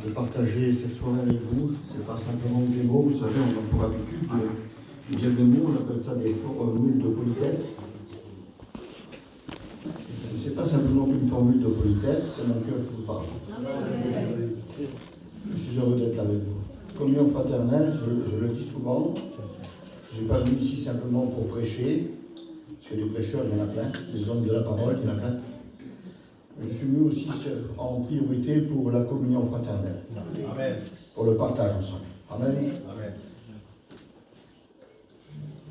de partager cette soirée avec vous. C'est pas simplement des mots, vous savez, on a pour habitude de dire des mots, on appelle ça des formules de politesse. C'est pas simplement une formule de politesse, c'est mon cœur qui vous parle. Je suis heureux d'être là avec vous. Communion fraternelle, je le dis souvent, je ne suis pas venu ici simplement pour prêcher, parce que les prêcheurs, il y en a plein, les hommes de la parole, il y en a plein. Je suis venu aussi en priorité pour la communion fraternelle. Amen. Pour le partage ensemble. Amen. Amen.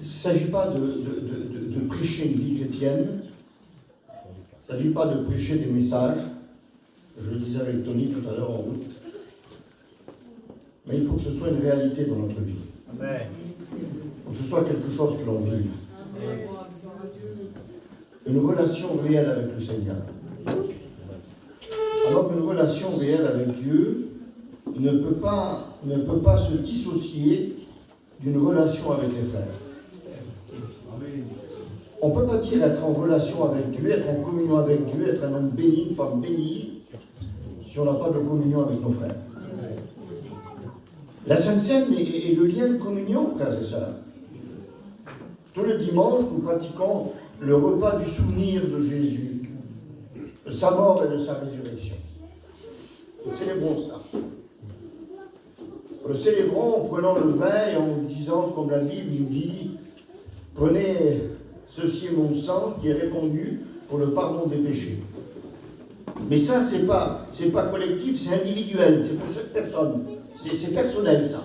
Il ne s'agit pas de prêcher une vie chrétienne. Il ne s'agit pas de prêcher des messages. Je le disais avec Tony tout à l'heure en route. Mais il faut que ce soit une réalité dans notre vie. Amen. Il faut que ce soit quelque chose que l'on vive. Une relation réelle avec le Seigneur. Alors qu'une relation réelle avec Dieu ne peut pas se dissocier d'une relation avec les frères. On ne peut pas dire être en relation avec Dieu, être en communion avec Dieu, être un homme béni, une femme bénie, si on n'a pas de communion avec nos frères. La Sainte Seine est le lien de communion, frères et sœurs. Tout le dimanche, nous pratiquons le repas du souvenir de Jésus, de sa mort et de sa résurrection. Nous célébrons ça. Nous le célébrons en prenant le vin et en disant, comme la Bible nous dit, prenez ceci est mon sang qui est répandu pour le pardon des péchés. Mais ça, c'est pas collectif, c'est individuel, c'est pour chaque personne. C'est personnel, ça.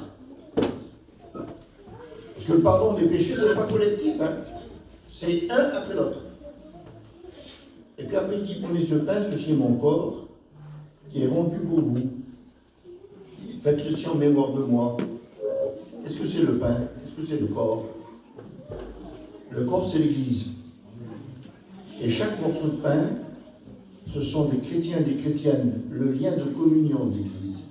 Parce que le pardon des péchés, c'est pas collectif, hein. C'est un après l'autre. Et puis après, il dit, prenez ce pain, ceci est mon corps, qui est rompu pour vous. Faites ceci en mémoire de moi. Qu'est-ce que c'est le pain? Qu'est-ce que c'est le corps? Le corps, c'est l'Église. Et chaque morceau de pain, ce sont des chrétiens et des chrétiennes, le lien de communion de l'Église.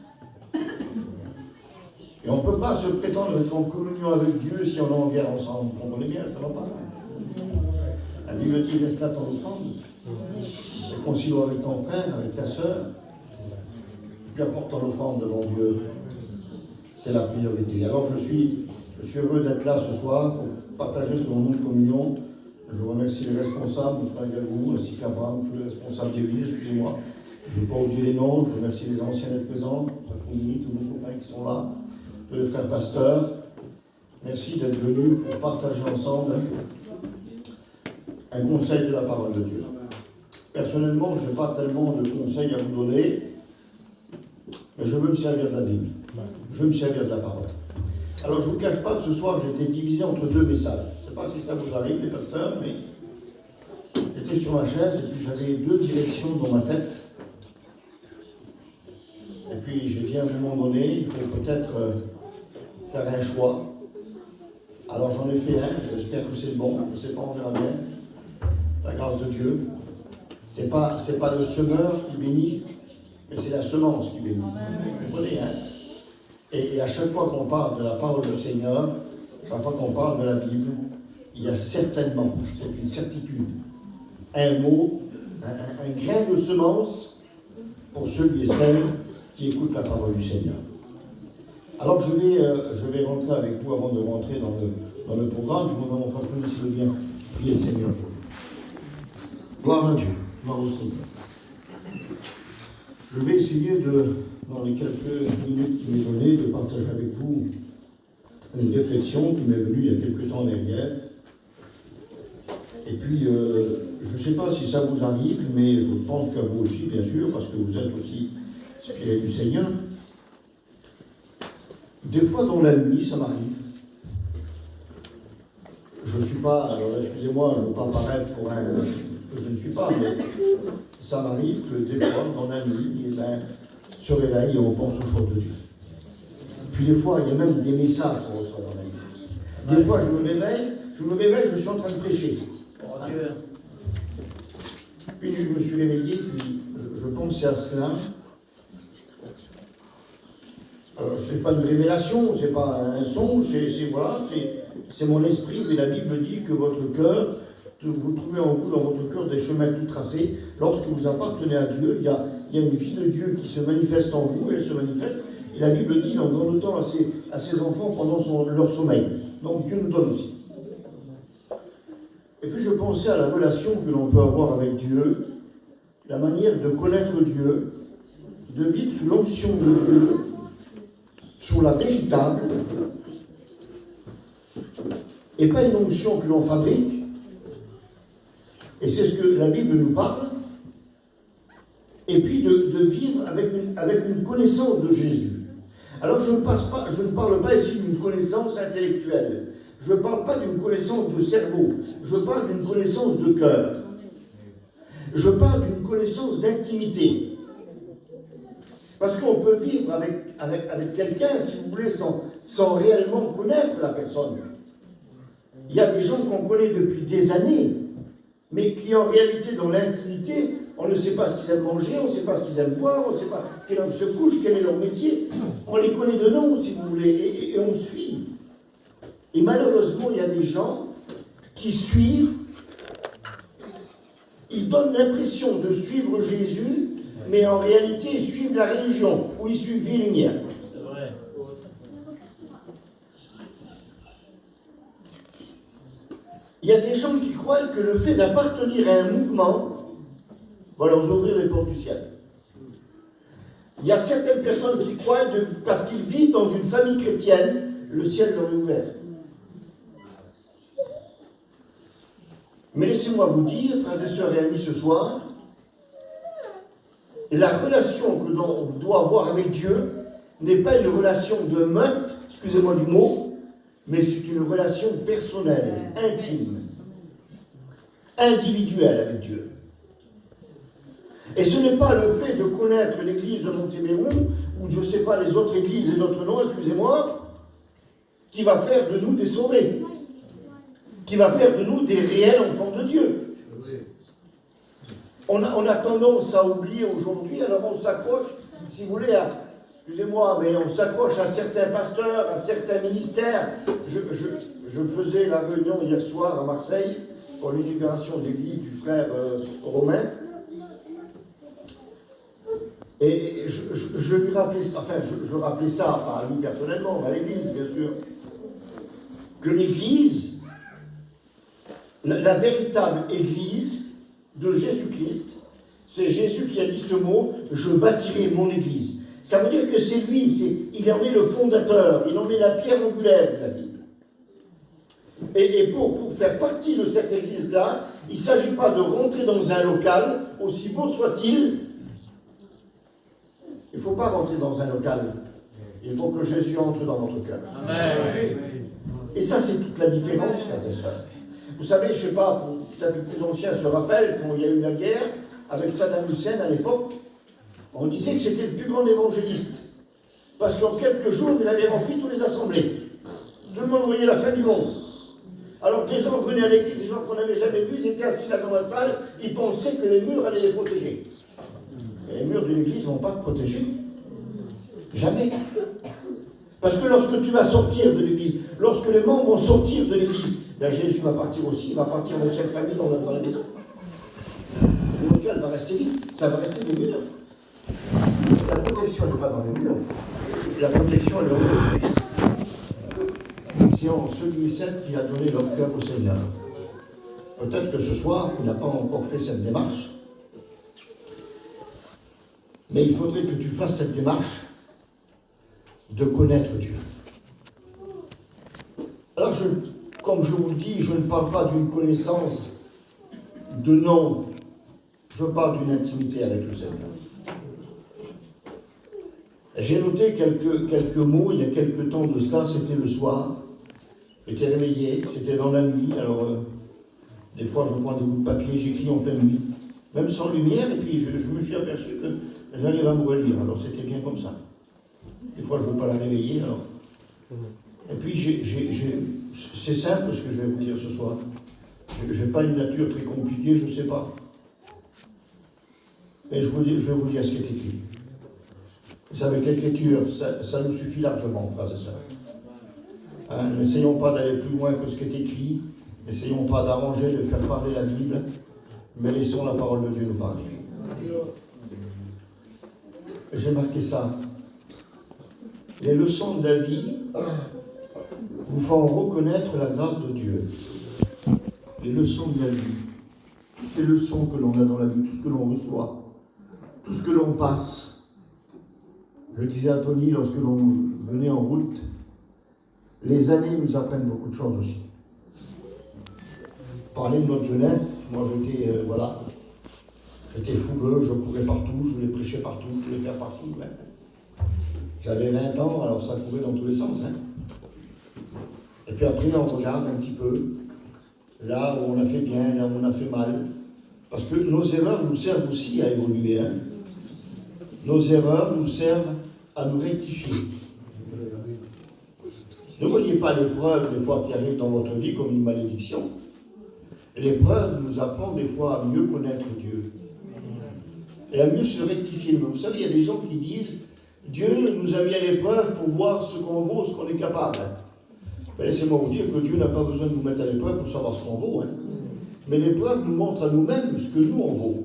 Et on ne peut pas se prétendre être en communion avec Dieu si on est en guerre ensemble. Vous comprenez bien, ça ne va pas. La Bible dit, laisse-la ton offrande. Réconcilie avec ton frère, avec ta sœur. Puis apporte ton offrande devant Dieu. C'est la priorité. Alors je suis heureux d'être là ce soir pour partager ce moment de communion. Je remercie les responsables, Frère Galvou, ainsi qu'Abraham, tous les responsables d'église, excusez-moi. Je ne vais pas oublier les noms, je remercie les anciens d'être présents, tous nos copains qui sont là, tous les frères pasteurs. Merci d'être venus pour partager ensemble un conseil de la parole de Dieu. Personnellement, je n'ai pas tellement de conseils à vous donner, mais je veux me servir de la Bible. Je veux me servir de la parole. Alors, je ne vous cache pas que ce soir, j'étais divisé entre deux messages. Je ne sais pas si ça vous arrive, les pasteurs, mais j'étais sur ma chaise et puis j'avais deux directions dans ma tête. Et puis, j'ai dit à un moment donné, il faut peut-être faire un choix. Alors, j'en ai fait un. J'espère que c'est le bon. Je ne sais pas, on verra bien. La grâce de Dieu. C'est pas le semeur qui bénit, mais c'est la semence qui bénit. Vous comprenez, hein? Et à chaque fois qu'on parle de la parole du Seigneur, chaque fois qu'on parle de la Bible, il y a certainement, c'est une certitude, un mot, un grain de semence pour celui et celle qui écoutent la parole du Seigneur. Alors je vais rentrer avec vous avant de rentrer dans le programme. Je vous demande en premier si vous voulez bien prier le Seigneur. Gloire à Dieu, gloire au Seigneur. Je vais essayer dans les quelques minutes qui m'est donné, de partager avec vous une réflexion qui m'est venue il y a quelques temps derrière. Et puis, je ne sais pas si ça vous arrive, mais je pense qu'à vous aussi, bien sûr, parce que vous êtes aussi inspiré du Seigneur. Des fois, dans la nuit, ça m'arrive. Je ne suis pas, alors excusez-moi, je ne veux pas paraître pour un que je ne suis pas, mais ça m'arrive que des fois, dans la nuit, se réveille et on pense aux choses de Dieu. Puis des fois, il y a même des messages qu'on reçoit dans la nuit. Des fois, je me réveille, je suis en train de prêcher. Puis je me suis réveillé, puis je pensais à cela. C'est pas une révélation, c'est pas un songe, c'est mon esprit, mais la Bible dit que votre cœur, vous trouvez en vous, dans votre cœur, des chemins tout tracés. Lorsque vous appartenez à Dieu, il il y a une vie de Dieu qui se manifeste en vous, elle se manifeste, et la Bible dit, en donne le temps à ses enfants pendant leur sommeil. Donc Dieu nous donne aussi. Et puis je pensais à la relation que l'on peut avoir avec Dieu, la manière de connaître Dieu, de vivre sous l'onction de Dieu, sous la véritable, et pas une onction que l'on fabrique. Et c'est ce que la Bible nous parle. Et puis de vivre avec une connaissance de Jésus. Alors je ne parle pas ici d'une connaissance intellectuelle. Je ne parle pas d'une connaissance de cerveau. Je parle d'une connaissance de cœur. Je parle d'une connaissance d'intimité. Parce qu'on peut vivre avec quelqu'un, si vous voulez, sans réellement connaître la personne. Il y a des gens qu'on connaît depuis des années, mais qui en réalité, dans l'intimité, on ne sait pas ce qu'ils aiment manger, on ne sait pas ce qu'ils aiment boire, on ne sait pas quelle heure se couche, quel est leur métier. On les connaît de nom, si vous voulez, et on suit. Et malheureusement, il y a des gens qui suivent, ils donnent l'impression de suivre Jésus, mais en réalité, ils suivent la religion, ou ils suivent vie et lumière. C'est vrai. Il y a des gens qui croient que le fait d'appartenir à un mouvement va leur ouvrir les portes du ciel. Il y a certaines personnes qui croient, parce qu'ils vivent dans une famille chrétienne, le ciel leur est ouvert. Mais laissez-moi vous dire, frères et sœurs et amis, ce soir, la relation que l'on doit avoir avec Dieu n'est pas une relation de meute, excusez-moi du mot, mais c'est une relation personnelle, intime, individuelle avec Dieu. Et ce n'est pas le fait de connaître l'église de Montébéron, ou je ne sais pas les autres églises et d'autres noms, excusez-moi, qui va faire de nous des sauvés, qui va faire de nous des réels enfants de Dieu. On a tendance à oublier aujourd'hui, alors on s'accroche, si vous voulez, excusez-moi, mais on s'accroche à certains pasteurs, à certains ministères. Je faisais la réunion hier soir à Marseille pour l'inauguration de l'église du frère Romain. Et je lui rappelais, enfin, je rappelais ça, pas à lui personnellement, mais à l'église, bien sûr, que l'église, la véritable église de Jésus-Christ, c'est Jésus qui a dit ce mot, je bâtirai mon église. Ça veut dire que c'est lui, il en est le fondateur, il en est la pierre angulaire de la Bible. Et pour faire partie de cette église-là, il ne s'agit pas de rentrer dans un local, aussi beau soit-il. Il ne faut pas rentrer dans un local. Il faut que Jésus entre dans notre cœur. Amen. Et ça, c'est toute la différence, frères et sœurs. Vous savez, je ne sais pas, peut-être les plus anciens se rappellent, quand il y a eu la guerre, avec Saddam Hussein à l'époque, on disait que c'était le plus grand évangéliste. Parce qu'en quelques jours, il avait rempli toutes les assemblées. Tout le monde voyait la fin du monde. Alors que les gens venaient à l'église, des gens qu'on n'avait jamais vus, ils étaient assis là dans la salle, ils pensaient que les murs allaient les protéger. Et les murs de l'église ne vont pas te protéger. Jamais. Parce que lorsque tu vas sortir de l'église, lorsque les membres vont sortir de l'église, ben Jésus va partir aussi, il va partir avec chaque famille dans la maison. Le local va rester vide, ça va rester des murs. La protection n'est pas dans les murs. La protection elle est au Christ. C'est en celui et celle qui a donné leur cœur au Seigneur. Peut-être que ce soir, tu n'as pas encore fait cette démarche, mais il faudrait que tu fasses cette démarche de connaître Dieu. Alors, comme je vous le dis, je ne parle pas d'une connaissance de nom, je parle d'une intimité avec le Seigneur. J'ai noté quelques mots il y a quelques temps de cela, c'était le soir. J'étais réveillé, c'était dans la nuit, alors des fois je prends des bouts de papier, j'écris en pleine nuit, même sans lumière, et puis je me suis aperçu que j'arrive à me relire, alors c'était bien comme ça. Des fois je ne veux pas la réveiller, alors. Et puis c'est simple ce que je vais vous dire ce soir. Je n'ai pas une nature très compliquée, je ne sais pas. Mais je vais vous dire ce qui est écrit. C'est avec l'écriture, ça nous suffit largement, frères et sœurs. N'essayons pas d'aller plus loin que ce qui est écrit, n'essayons pas d'arranger, de faire parler la Bible, mais laissons la parole de Dieu nous parler. j'ai marqué ça. Les leçons de la vie vous font reconnaître la grâce de Dieu. Les leçons de la vie. Toutes les leçons que l'on a dans la vie, tout ce que l'on reçoit, tout ce que l'on passe. Je disais à Tony lorsque l'on venait en route, les années nous apprennent beaucoup de choses aussi. Parler de notre jeunesse, moi j'étais fougueux, je courais partout, je voulais prêcher partout, je voulais faire partout. Ouais. J'avais 20 ans, alors ça courait dans tous les sens. Hein. Et puis après, on regarde un petit peu, là où on a fait bien, là où on a fait mal. Parce que nos erreurs nous servent aussi à évoluer. Hein. Nos erreurs nous servent à nous rectifier. Ne voyez pas l'épreuve des fois qui arrive dans votre vie comme une malédiction. L'épreuve nous apprend des fois à mieux connaître Dieu. Et à mieux se rectifier. Mais vous savez, il y a des gens qui disent Dieu nous a mis à l'épreuve pour voir ce qu'on vaut, ce qu'on est capable. Mais laissez-moi vous dire que Dieu n'a pas besoin de nous mettre à l'épreuve pour savoir ce qu'on vaut. Hein. Mais l'épreuve nous montre à nous-mêmes ce que nous on vaut.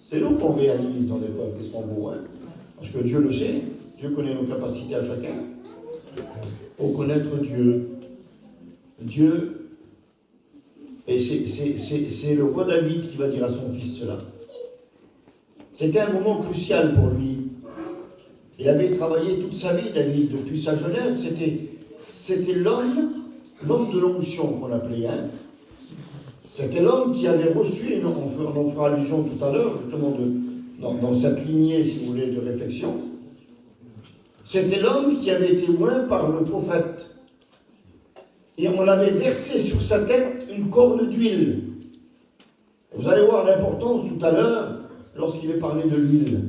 C'est nous qu'on réalise dans l'épreuve qu'est-ce qu'on vaut. Hein. Parce que Dieu le sait, Dieu connaît nos capacités à chacun. Pour connaître Dieu. Dieu, et c'est le roi David qui va dire à son fils cela. C'était un moment crucial pour lui. Il avait travaillé toute sa vie, David, depuis sa jeunesse. C'était l'homme de l'onction qu'on appelait. Hein. C'était l'homme qui avait reçu, et on en fera allusion tout à l'heure, justement, dans cette lignée, si vous voulez, de réflexion. C'était l'homme qui avait été oint par le prophète. Et on avait versé sur sa tête une corne d'huile. Vous allez voir l'importance tout à l'heure lorsqu'il est parlé de l'huile.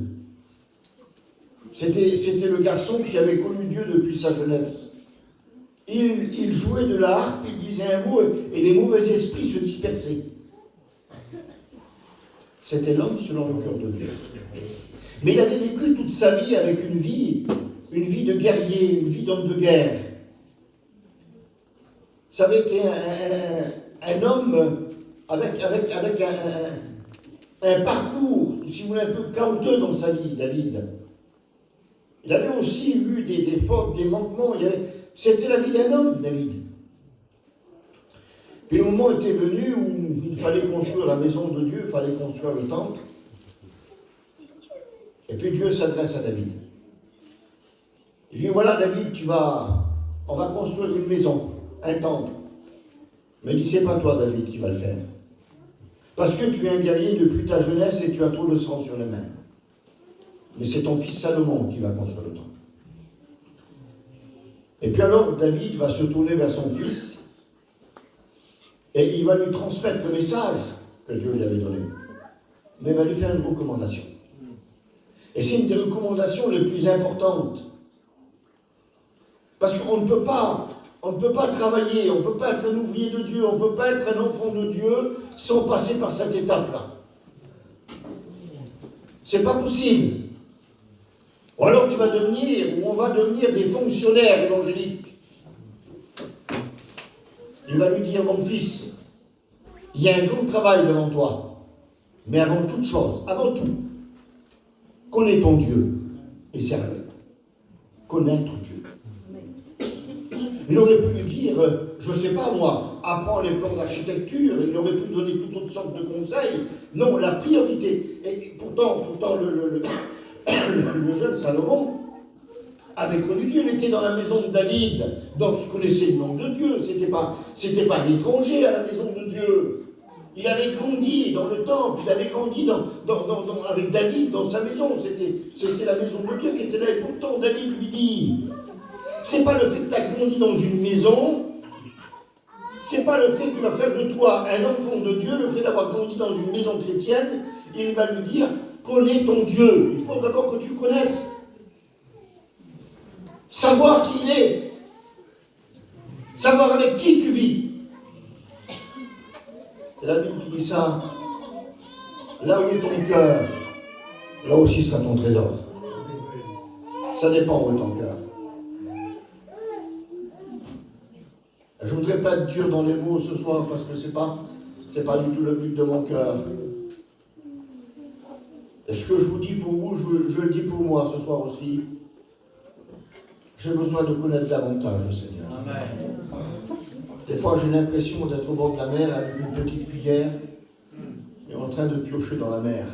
C'était le garçon qui avait connu Dieu depuis sa jeunesse. Il jouait de la harpe, il disait un mot et les mauvais esprits se dispersaient. C'était l'homme selon le cœur de Dieu. Mais il avait vécu toute sa vie avec une vie de guerrier, une vie d'homme de guerre. Ça avait été un homme avec un parcours, si vous voulez, un peu chaotique dans sa vie, David. Il avait aussi eu des fautes, des manquements. C'était la vie d'un homme, David. Puis le moment était venu où il fallait construire la maison de Dieu, il fallait construire le temple. Et puis Dieu s'adresse à David. Il dit, voilà David, on va construire une maison, un temple. Mais il dit, c'est pas toi David qui va le faire. Parce que tu es un guerrier depuis ta jeunesse et tu as trop de sang sur les mains. Mais c'est ton fils Salomon qui va construire le temple. Et puis alors David va se tourner vers son fils et il va lui transmettre le message que Dieu lui avait donné. Mais il va lui faire une recommandation. Et c'est une des recommandations les plus importantes. Parce qu'on ne peut pas travailler, on ne peut pas être un ouvrier de Dieu, on ne peut pas être un enfant de Dieu sans passer par cette étape-là. C'est pas possible. Ou alors on va devenir des fonctionnaires évangéliques. Il va lui dire, mon fils, il y a un grand travail devant toi. Mais avant toute chose, avant tout, connais ton Dieu et serve-le. Connaître Dieu. Il aurait pu lui dire, je ne sais pas moi, apprends les plans d'architecture, il aurait pu donner toutes autres sortes de conseils. Non, la priorité, et pourtant le jeune Salomon avait connu Dieu, il était dans la maison de David, donc il connaissait le nom de Dieu, c'était pas un étranger à la maison de Dieu. Il avait grandi dans le temple, il avait grandi avec David dans sa maison, c'était la maison de Dieu qui était là, et pourtant David lui dit, c'est pas le fait que tu as grandi dans une maison, c'est pas le fait qui va faire de toi un enfant de Dieu, le fait d'avoir grandi dans une maison chrétienne, il va lui dire, connais ton Dieu. Il faut d'abord que tu le connaisses. Savoir qui il est. Savoir avec qui tu vis. C'est la Bible qui dit ça. Là où est ton cœur, là aussi sera ton trésor. Ça dépend où est ton cœur. Je ne voudrais pas être dur dans les mots ce soir parce que c'est pas du tout le but de mon cœur. Et ce que je vous dis pour vous, je le dis pour moi ce soir aussi. J'ai besoin de connaître davantage le Seigneur. Amen. Des fois, j'ai l'impression d'être au bord de la mer avec une petite cuillère et en train de piocher dans la mer.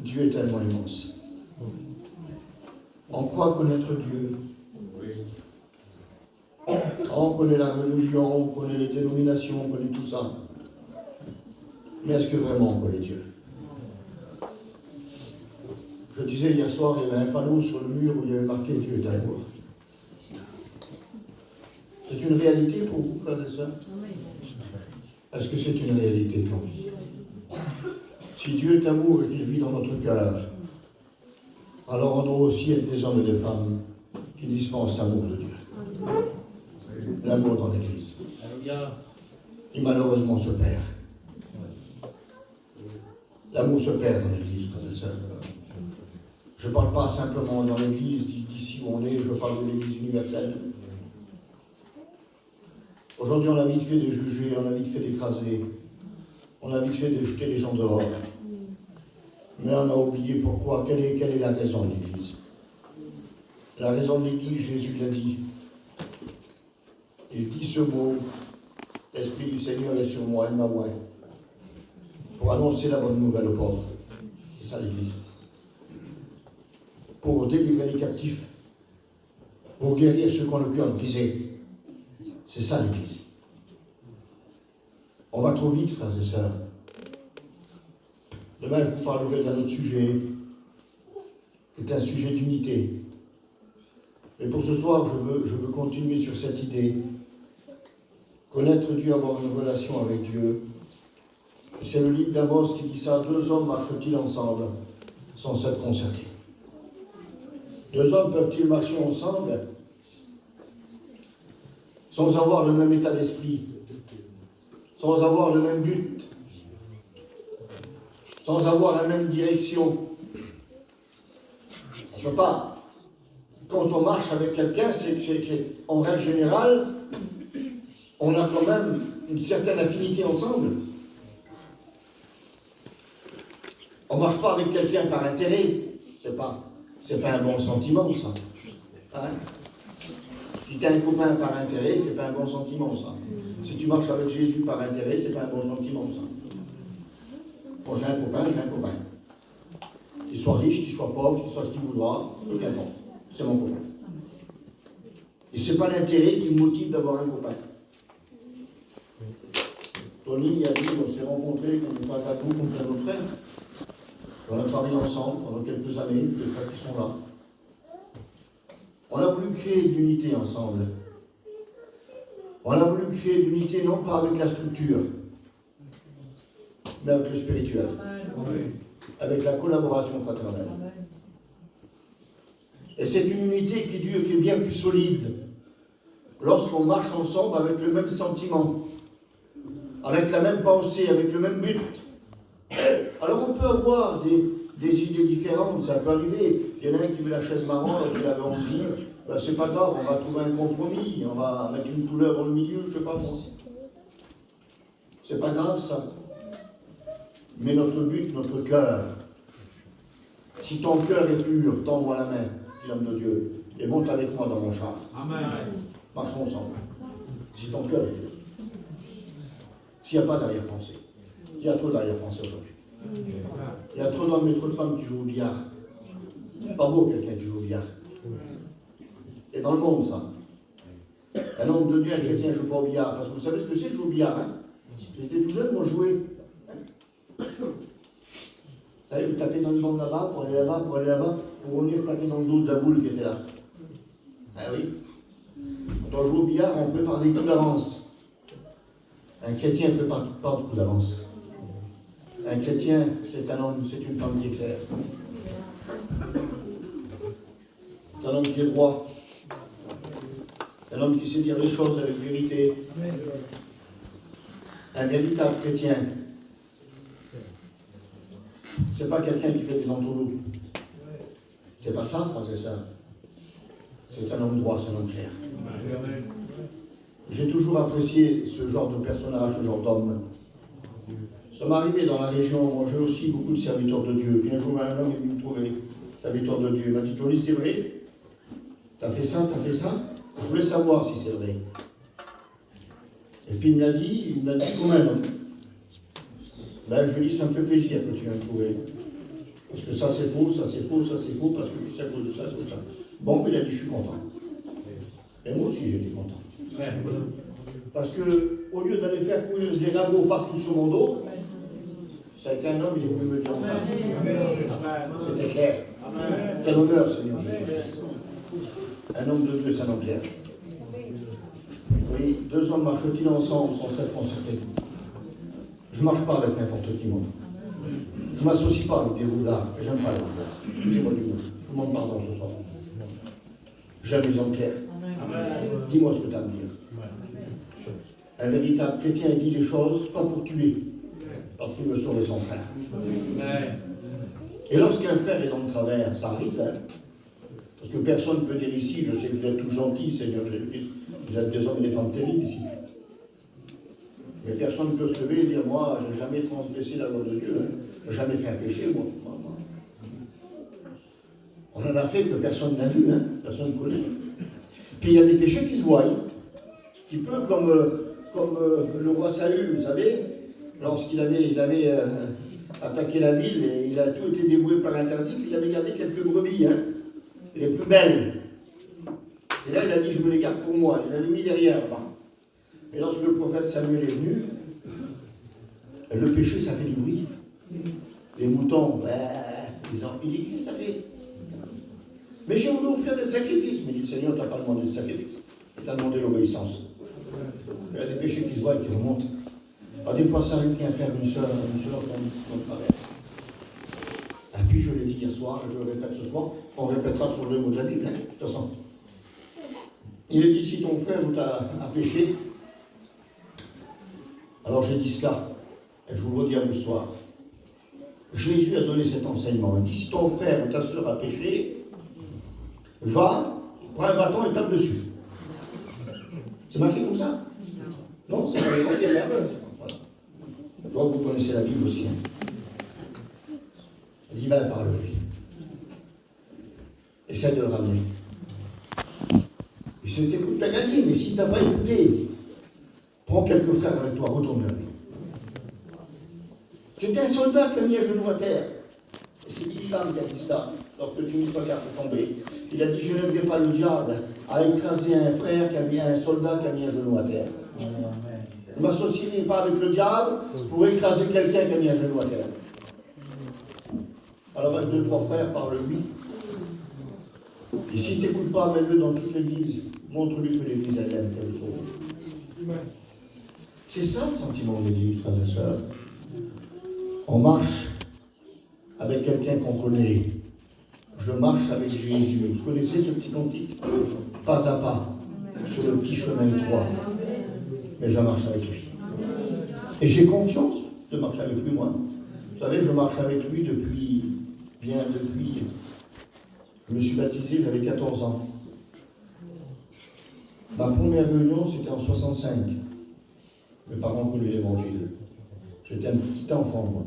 Dieu est tellement immense. On croit connaître Dieu. On connaît la religion, on connaît les dénominations, on connaît tout ça. Mais est-ce que vraiment on connaît Dieu? Je disais hier soir, il y avait un panneau sur le mur où il y avait marqué Dieu est amour. C'est une réalité pour vous, frères et sœurs? Est-ce que c'est une réalité pour vous? Si Dieu est amour et qu'il vit dans notre cœur, alors on doit aussi être des hommes et des femmes qui dispensent l'amour de Dieu. L'amour dans l'Église, qui malheureusement se perd. L'amour se perd dans l'Église, frères et sœurs. Je ne parle pas simplement dans l'Église d'ici où on est, je parle de l'Église universelle. Aujourd'hui, on a vite fait de juger, on a vite fait d'écraser, on a vite fait de jeter les gens dehors. Mais on a oublié pourquoi, quelle est la raison de l'Église. La raison de l'Église, Jésus l'a dit. Il dit ce mot, l'Esprit du Seigneur est sur moi, il m'a oint, pour annoncer la bonne nouvelle aux pauvres. C'est ça l'Église. Pour délivrer les captifs, pour guérir ceux qui ont le cœur brisé. C'est ça l'Église. On va trop vite, frères et sœurs. Demain, je vous parlerai d'un autre sujet, qui est un sujet d'unité. Mais pour ce soir, je veux continuer sur cette idée. Connaître Dieu, avoir une relation avec Dieu. Et c'est le livre d'Amos qui dit ça. 2 hommes marchent-ils ensemble sans s'être concertés? 2 hommes peuvent-ils marcher ensemble sans avoir le même état d'esprit, sans avoir le même but, sans avoir la même direction? On ne peut pas. Quand on marche avec quelqu'un, c'est qu'en règle générale, on a quand même une certaine affinité ensemble. On ne marche pas avec quelqu'un par intérêt. C'est pas un bon sentiment, ça. Hein? Si tu as un copain par intérêt, c'est pas un bon sentiment, ça. Si tu marches avec Jésus par intérêt, c'est pas un bon sentiment, ça. Bon, j'ai un copain. Qu'il soit riche, qu'il soit pauvre, qu'il soit ce qu'il voudra, peu importe. C'est mon copain. Et ce n'est pas l'intérêt qui me motive d'avoir un copain. Tony a dit, on s'est rencontrés comme on parle à vous, comme plein d'autres frères. On a travaillé ensemble pendant quelques années, les frères qui sont là. On a voulu créer de l'unité ensemble. On a voulu créer de l'unité non pas avec la structure, mais avec le spirituel. Avec la collaboration fraternelle. Et c'est une unité qui dure, qui est bien plus solide lorsqu'on marche ensemble avec le même sentiment, avec la même pensée, avec le même but. Alors on peut avoir des idées différentes, ça peut arriver. Il y en a un qui veut la chaise marron et qui avait envie, ben c'est pas grave, on va trouver un compromis, on va mettre une couleur dans le milieu, je sais pas moi. C'est pas grave ça. Mais notre but, notre cœur, si ton cœur est pur, tends-moi la main, dit l'homme de Dieu, et monte avec moi dans mon char. Amen. Marchons ensemble. Si ton cœur est pur. S'il n'y a pas d'arrière-pensée. Il y a trop d'arrière-pensée aujourd'hui. Il y a trop d'hommes et trop de femmes qui jouent au billard. Pas beau quelqu'un qui joue au billard. Et dans le monde, ça. Un homme de Dieu, un chrétien, ne joue pas au billard. Parce que vous savez ce que c'est de jouer au billard, hein? J'étais tout jeune, moi, je jouais. Vous savez, vous tapez dans le monde là-bas, pour aller là-bas, pour revenir taper dans le dos de la boule qui était là. Ah oui. Quand on joue au billard, on prépare des coups d'avance. Un chrétien ne prépare pas de coups d'avance. Un chrétien, c'est un homme, c'est une femme qui est claire. C'est un homme qui est droit. C'est un homme qui sait dire les choses avec vérité. Un véritable chrétien. C'est pas quelqu'un qui fait des entourloups. C'est pas ça, frères et sœurs. C'est un homme droit, c'est un homme clair. J'ai toujours apprécié ce genre de personnage, ce genre d'homme. Ça m'est arrivé dans la région, moi j'ai aussi beaucoup de serviteurs de Dieu. Puis un jour, un homme est venu me trouver, serviteur de Dieu. Il m'a dit, Johnny, c'est vrai? T'as fait ça, t'as fait ça? Je voulais savoir si c'est vrai. Et puis il me l'a dit comme un homme. Là, je lui ai dit, ça me fait plaisir que tu viens me trouver. Parce que ça c'est faux, ça c'est faux, ça c'est faux, parce que tu sais à cause de ça, c'est ça. Bon, il a dit, je suis content. Et moi aussi, j'étais content. Parce que, au lieu d'aller faire courir des ragots partout sur mon dos, ça a été un homme, il est venu me dire en face. C'était clair. Quel honneur, Seigneur Jésus-Christ. Un homme de Dieu, c'est un homme clair. Oui, deux hommes marchent-ils ensemble sans s'être concertés? Je ne marche pas avec n'importe qui, moi. Je ne m'associe pas avec des roulards. J'aime pas les roulards. Excusez-moi du mot. Je vous demande pardon ce soir. J'aime les hommes clairs. Dis-moi ce que tu as à me dire. Un véritable chrétien dit les choses pas pour tuer, parce qu'il veut sauver son frère. Et lorsqu'un frère est dans le travers, ça arrive, hein, parce que personne ne peut dire ici, je sais que vous êtes tous gentils, Seigneur Jésus-Christ, vous êtes des hommes et des femmes terribles ici. Mais personne ne peut se lever et dire, moi, je n'ai jamais transgressé la loi de Dieu, hein. Je n'ai jamais fait un péché, moi. On en a fait que personne n'a vu, hein. Personne ne connaît. Puis il y a des péchés qui se voient, qui peut, comme le roi Saül, vous savez, lorsqu'il avait attaqué la ville, et il a tout été dévoué par interdit, puis il avait gardé quelques brebis, hein, les plus belles. Et là, il a dit, je me les garde pour moi, il les avait mis derrière. Là. Et lorsque le prophète Samuel est venu, le péché, ça fait du bruit. Les moutons, il dit, qu'est-ce que ça fait? Mais j'ai voulu offrir des sacrifices. Mais il dit, le Seigneur, tu n'as pas demandé de sacrifice. Tu as demandé l'obéissance. Il y a des péchés qui se voient et qui remontent. Alors, des fois, ça arrive qu'un frère, une soeur comme pareil. Et puis, je l'ai dit hier soir, je le répète ce soir, on répétera toujours le mot de la Bible, hein, de toute façon. Il est dit, si ton frère a péché, alors j'ai dit cela, et je vous le dis à vous ce soir. Jésus a donné cet enseignement. Il dit, si ton frère ou ta soeur a péché, va, prends un bâton et tape dessus. C'est marqué comme ça? Non, c'est marqué comme ça. Voilà. Je vois que vous connaissez la Bible aussi. Hein. Il dit, va parle-lui. Essaie de le ramener. Et si tu écoutes, tu as gagné, mais si tu n'as pas écouté, prends quelques frères avec toi, retourne vers lui. C'était un soldat qui a mis un genou à terre. Et c'est Biliam qui a dit ça, lorsque Jimmy Swaggart est tombé. Il a dit, je n'aimerais pas le diable à écraser un frère qui a mis un soldat qui a mis un genou à terre. Ne m'associerai pas avec le diable pour écraser quelqu'un qui a mis un genou à terre. Alors avec 2-3 frères, parle-lui. Et si tu n'écoutes pas, mets-le dans toute l'église. Montre-lui que l'église elle aime qu'elle le sauve. C'est ça le sentiment de l'église, frères et sœurs. On marche avec quelqu'un qu'on connaît. Je marche avec Jésus. Vous connaissez ce petit cantique? Pas à pas, sur le petit chemin étroit. Mais je marche avec lui. Et j'ai confiance de marcher avec lui, moi. Vous savez, je marche avec lui depuis. Je me suis baptisé, j'avais 14 ans. Ma première réunion, c'était en 65. Mes parents connuient l'évangile. J'étais un petit enfant, moi.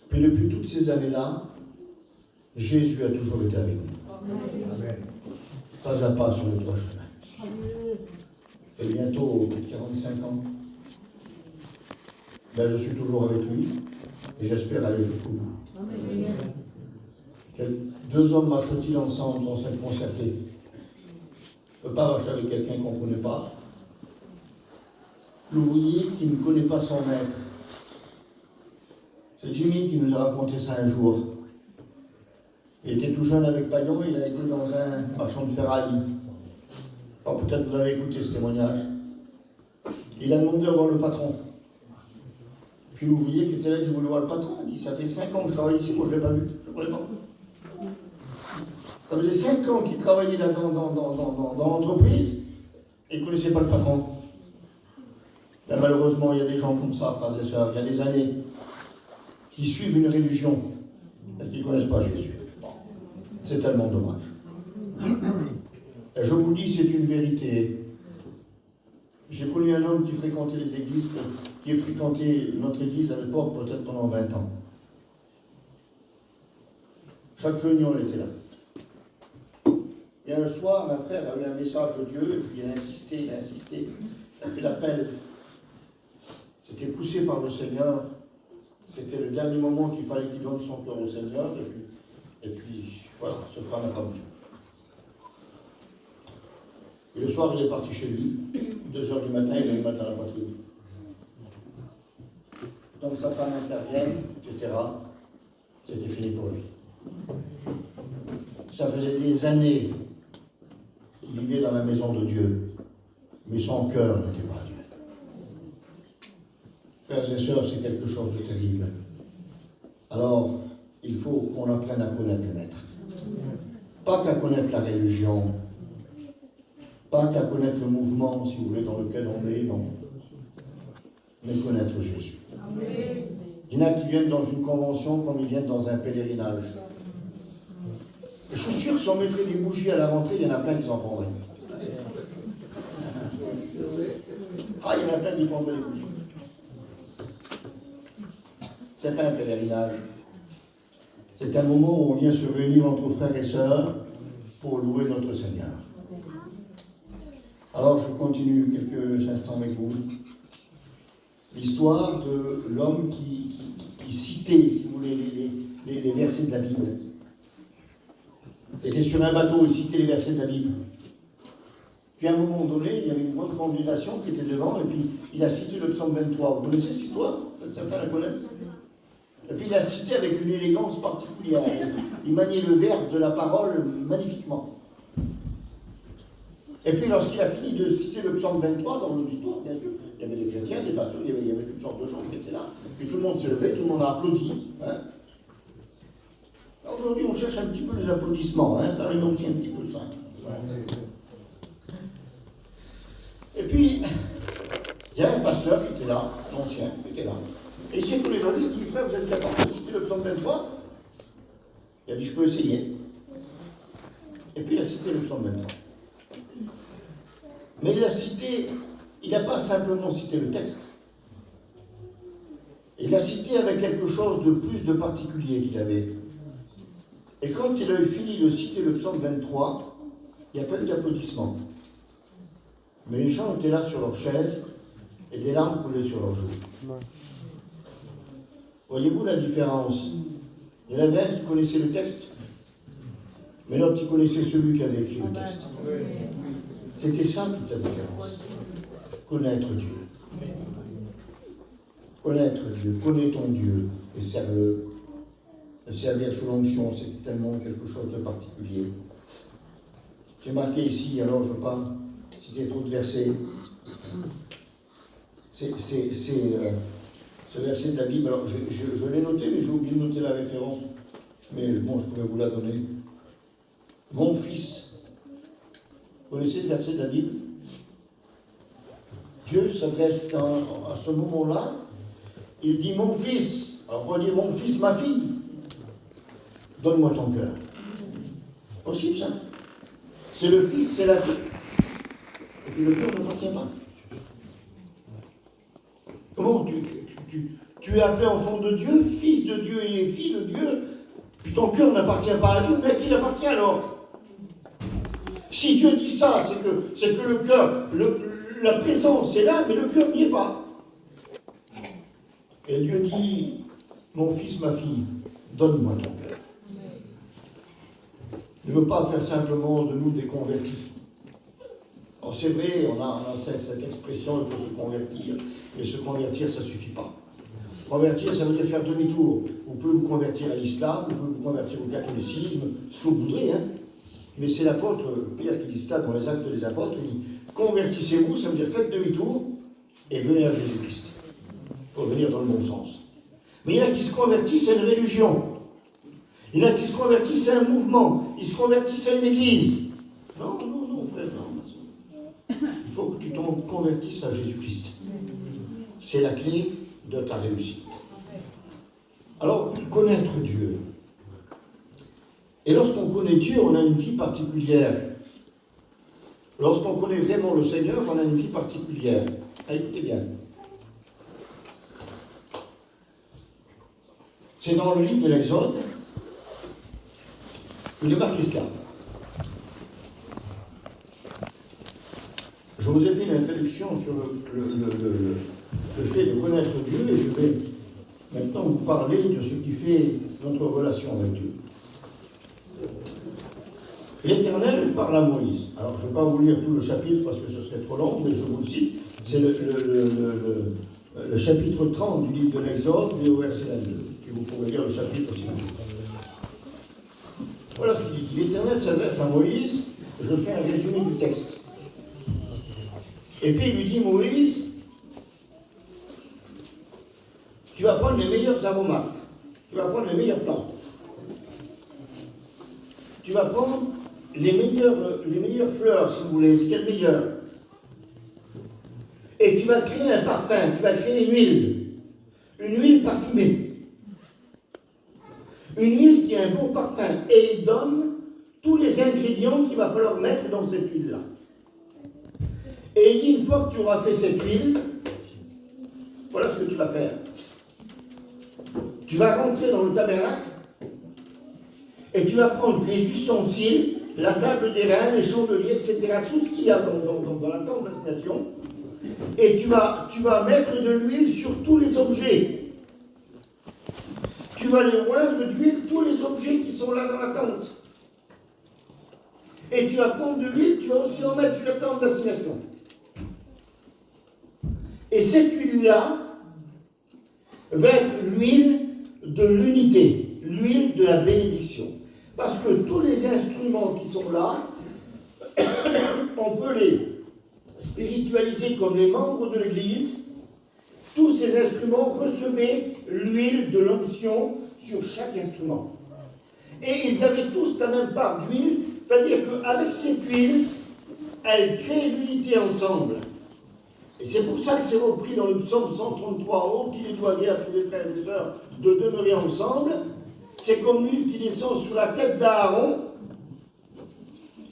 Puis depuis toutes ces années-là, Jésus a toujours été avec nous. Amen. Pas à pas sur le droit chemin. Et bientôt 45 ans. Ben, je suis toujours avec lui et j'espère aller jusqu'au bout. Deux hommes marchent-ils ensemble sans s'être concertés? On ne peut pas marcher avec quelqu'un qu'on ne connaît pas. L'ouvrier qui ne connaît pas son maître. C'est Jimmy qui nous a raconté ça un jour. Il était tout jeune avec Paillon, il a été dans un marchand de ferraille. Alors peut-être vous avez écouté ce témoignage. Il a demandé à voir le patron. Puis l'ouvrier qui était là, il voulait voir le patron. Il dit, ça fait 5 ans que je travaille ici, moi je ne l'ai pas vu. Je ne connais pas. Ça faisait 5 ans qu'il travaillait là dans l'entreprise et il ne connaissait pas le patron. Là, malheureusement, il y a des gens comme ça, frères et sœurs, il y a des années, qui suivent une religion et qui ne connaissent pas Jésus. C'est tellement dommage. Et je vous dis, c'est une vérité. J'ai connu un homme qui fréquentait les églises qui ait fréquenté notre église à l'époque, peut-être pendant 20 ans. Chaque réunion, elle était là. Et un soir, un frère a eu un message de Dieu, et puis il a insisté, il a fait l'appel. C'était poussé par le Seigneur. C'était le dernier moment qu'il fallait qu'il donne son cœur au Seigneur, et puis voilà, ce frère n'a pas bougé. Et le soir, il est parti chez lui, 2h du matin, il a eu mal dans la poitrine. Donc sa femme intervient, etc. C'était fini pour lui. Ça faisait des années qu'il vivait dans la maison de Dieu, mais son cœur n'était pas à Dieu. Frères et sœurs, c'est quelque chose de terrible. Alors, il faut qu'on apprenne à connaître le Maître. Pas qu'à connaître la religion, pas qu'à connaître le mouvement, si vous voulez, dans lequel on est, non. Mais connaître Jésus. Il y en a qui viennent dans une convention comme ils viennent dans un pèlerinage. Je suis sûr que si on mettrait des bougies à la rentrée, il y en a plein qui s'en prendraient. Ah, il y en a plein qui prendraient des bougies. C'est pas un pèlerinage. C'est un moment où on vient se réunir entre frères et sœurs pour louer notre Seigneur. Alors, je continue quelques instants avec vous. L'histoire de l'homme qui citait, si vous voulez, les versets de la Bible. Il était sur un bateau, il citait les versets de la Bible. Puis à un moment donné, il y avait une grande congrégation qui était devant, et puis il a cité le psaume 23. Vous connaissez cette histoire? Certains la connaissent. Et puis il a cité avec une élégance particulière. Il maniait le verbe de la parole magnifiquement. Et puis lorsqu'il a fini de citer le psaume 23 dans l'auditoire, bien sûr, il y avait des chrétiens, des pasteurs, il y avait toutes sortes de gens qui étaient là. Puis tout le monde se levait, tout le monde a applaudi. Hein. Aujourd'hui, on cherche un petit peu les applaudissements, hein, ça arrive aussi un petit peu ça. Et puis, il y a un pasteur qui était là, l'ancien, qui était là. Et il s'est tous les jours dit, il dit, frère, vous êtes capable de citer le psaume 23? Il a dit, je peux essayer. Et puis il a cité le psaume 23. Mais il a cité, il n'a pas simplement cité le texte. Il a cité avec quelque chose de plus de particulier qu'il avait. Et quand il a eu fini de citer le psaume 23, il n'y a pas eu d'applaudissements. Mais les gens étaient là sur leurs chaises et des larmes coulaient sur leurs joues. Voyez-vous la différence? Il y en avait un qui connaissait le texte, mais l'autre qui connaissait celui qui avait écrit le texte. C'était ça toute la différence. Connaître Dieu. Connaître Dieu, connais ton Dieu et serve-le. Le servir sous l'onction, c'est tellement quelque chose de particulier. J'ai marqué ici, alors je ne veux pas citer trop de versets. C'est ce verset de la Bible, alors je l'ai noté, mais j'ai oublié de noter la référence. Mais bon, je pourrais vous la donner. Mon fils. Vous connaissez le verset de la Bible? Dieu s'adresse à ce moment-là. Il dit, mon fils. Alors on va dire, mon fils, ma fille. Donne-moi ton cœur. Possible ça? C'est le fils, c'est la fille. Et puis le cœur ne t'appartient pas. Comment tu es appelé enfant de Dieu, fils de Dieu et fille de Dieu, puis ton cœur n'appartient pas à Dieu, mais à qui il appartient alors? Si Dieu dit ça, c'est que le cœur, la présence est là, mais le cœur n'y est pas. Et Dieu dit, mon fils, ma fille, donne-moi ton cœur. Il ne veut pas faire simplement de nous des convertis. Alors c'est vrai, on a cette expression, il faut se convertir, mais se convertir, ça ne suffit pas. Convertir, ça veut dire faire demi-tour. Vous pouvez vous convertir à l'islam, vous pouvez vous convertir au catholicisme, ce que vous voudrez, hein. Mais c'est l'apôtre Pierre qui dit ça dans les actes des apôtres, il dit, convertissez-vous, ça veut dire faites demi-tour et venez à Jésus-Christ. Pour venir dans le bon sens. Mais il y en a qui se convertissent à une religion. Il y en a qui se convertissent à un mouvement. Ils se convertissent à une église. Non, frère, non. Il faut que tu te convertisses à Jésus-Christ. C'est la clé de ta réussite. Alors, connaître Dieu. Et lorsqu'on connaît Dieu, on a une vie particulière. Lorsqu'on connaît vraiment le Seigneur, on a une vie particulière. Écoutez bien. C'est dans le livre de l'Exode, il est marqué cela. Je vous ai fait une introduction sur le fait de connaître Dieu et je vais maintenant vous parler de ce qui fait notre relation avec Dieu. L'Éternel parle à Moïse. Alors je ne vais pas vous lire tout le chapitre parce que ce serait trop long, mais je vous le cite. C'est le chapitre 30 du livre de l'Exode et au verset 22. Et vous pourrez lire le chapitre aussi. Voilà ce qu'il dit. L'Éternel s'adresse à Moïse. Je fais un résumé du texte. Et puis il lui dit, Moïse, tu vas prendre les meilleurs aromates, tu vas prendre les meilleures plantes, tu vas prendre les meilleures fleurs, si vous voulez, ce qu'il y a de meilleur. Et tu vas créer un parfum, tu vas créer une huile parfumée. Une huile qui a un bon parfum. Et il donne tous les ingrédients qu'il va falloir mettre dans cette huile-là. Et il dit, une fois que tu auras fait cette huile, voilà ce que tu vas faire. Tu vas rentrer dans le tabernacle et tu vas prendre les ustensiles, la table des reins, les chandeliers, etc., tout ce qu'il y a dans la tente d'assignation, et tu vas mettre de l'huile sur tous les objets. Tu vas les oindre d'huile tous les objets qui sont là dans la tente. Et tu vas prendre de l'huile, tu vas aussi en mettre sur la tente d'assignation. Et cette huile-là va être l'huile de l'unité, l'huile de la bénédiction. Parce que tous les instruments qui sont là, on peut les spiritualiser comme les membres de l'Église. Tous ces instruments recevaient l'huile de l'onction sur chaque instrument. Et ils avaient tous la même part d'huile, c'est-à-dire qu'avec cette huile, elle crée l'unité ensemble. Et c'est pour ça que c'est repris dans le psaume 133 en haut, qu'il est doigté à tous les frères et les sœurs de demeurer ensemble. C'est comme l'huile qui descend sur la tête d'Aaron,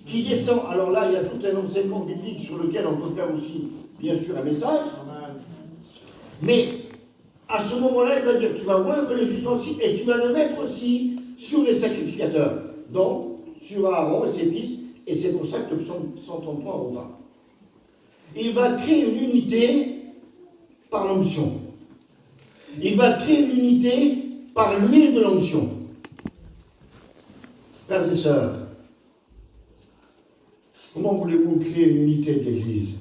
qui descend. Alors là, il y a tout un enseignement biblique sur lequel on peut faire aussi, bien sûr, un message. Mais à ce moment-là, il va dire, tu vas oindre les ustensiles et tu vas le mettre aussi sur les sacrificateurs. Donc, sur Aaron et ses fils, et c'est pour ça que le psaume 133 repart. Il va créer une unité par l'onction. Il va créer une unité par l'huile de l'onction. Frères et sœurs, comment voulez-vous créer une unité de l'Église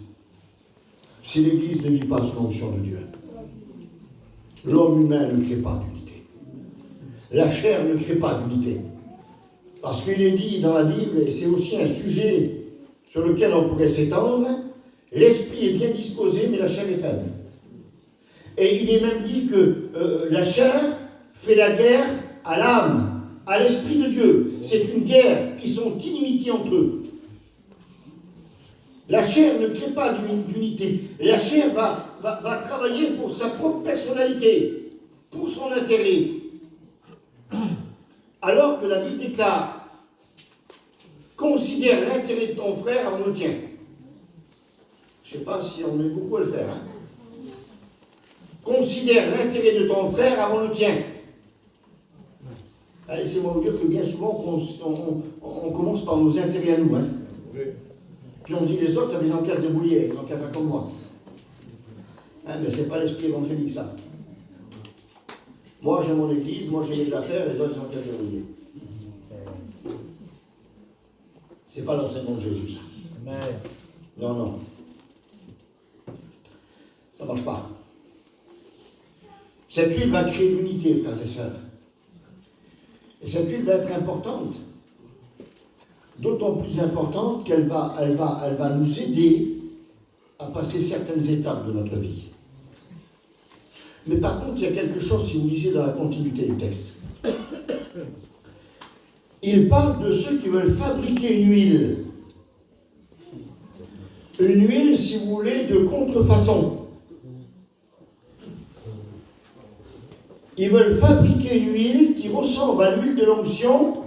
si l'Église ne vit pas sous l'onction de Dieu? L'homme humain ne crée pas d'unité. La chair ne crée pas d'unité. Parce qu'il est dit dans la Bible, et c'est aussi un sujet sur lequel on pourrait s'étendre, l'esprit est bien disposé, mais la chair est faible. Et il est même dit que la chair fait la guerre à l'âme, à l'esprit de Dieu. C'est une guerre, ils sont inimitiés entre eux. La chair ne crée pas d'unité. La chair va travailler pour sa propre personnalité, pour son intérêt. Alors que la Bible déclare, considère l'intérêt de ton frère avant le tien. Je ne sais pas si on est beaucoup à le faire. Hein? Considère l'intérêt de ton frère avant le tien. Laissez-moi vous dire que bien souvent, on commence par nos intérêts à nous. Hein? Oui. Puis on dit les autres, ils ont qu'à se débrouiller, ils ont qu'à faire comme moi. Hein, mais ce n'est pas l'esprit évangélique, ça. Moi, j'ai mon église, moi, j'ai mes affaires, les autres, ils ont qu'à se débrouiller. Ce n'est pas l'enseignement de Jésus, ça. Mais... Non, non. Ça ne marche pas. Cette huile va créer l'unité, frères et sœurs. Et cette huile va être importante. D'autant plus importante qu'elle va nous aider à passer certaines étapes de notre vie. Mais par contre, il y a quelque chose, si vous lisez dans la continuité du texte. Il parle de ceux qui veulent fabriquer une huile. Une huile, si vous voulez, de contrefaçon. Ils veulent fabriquer une huile qui ressemble à l'huile de l'onction,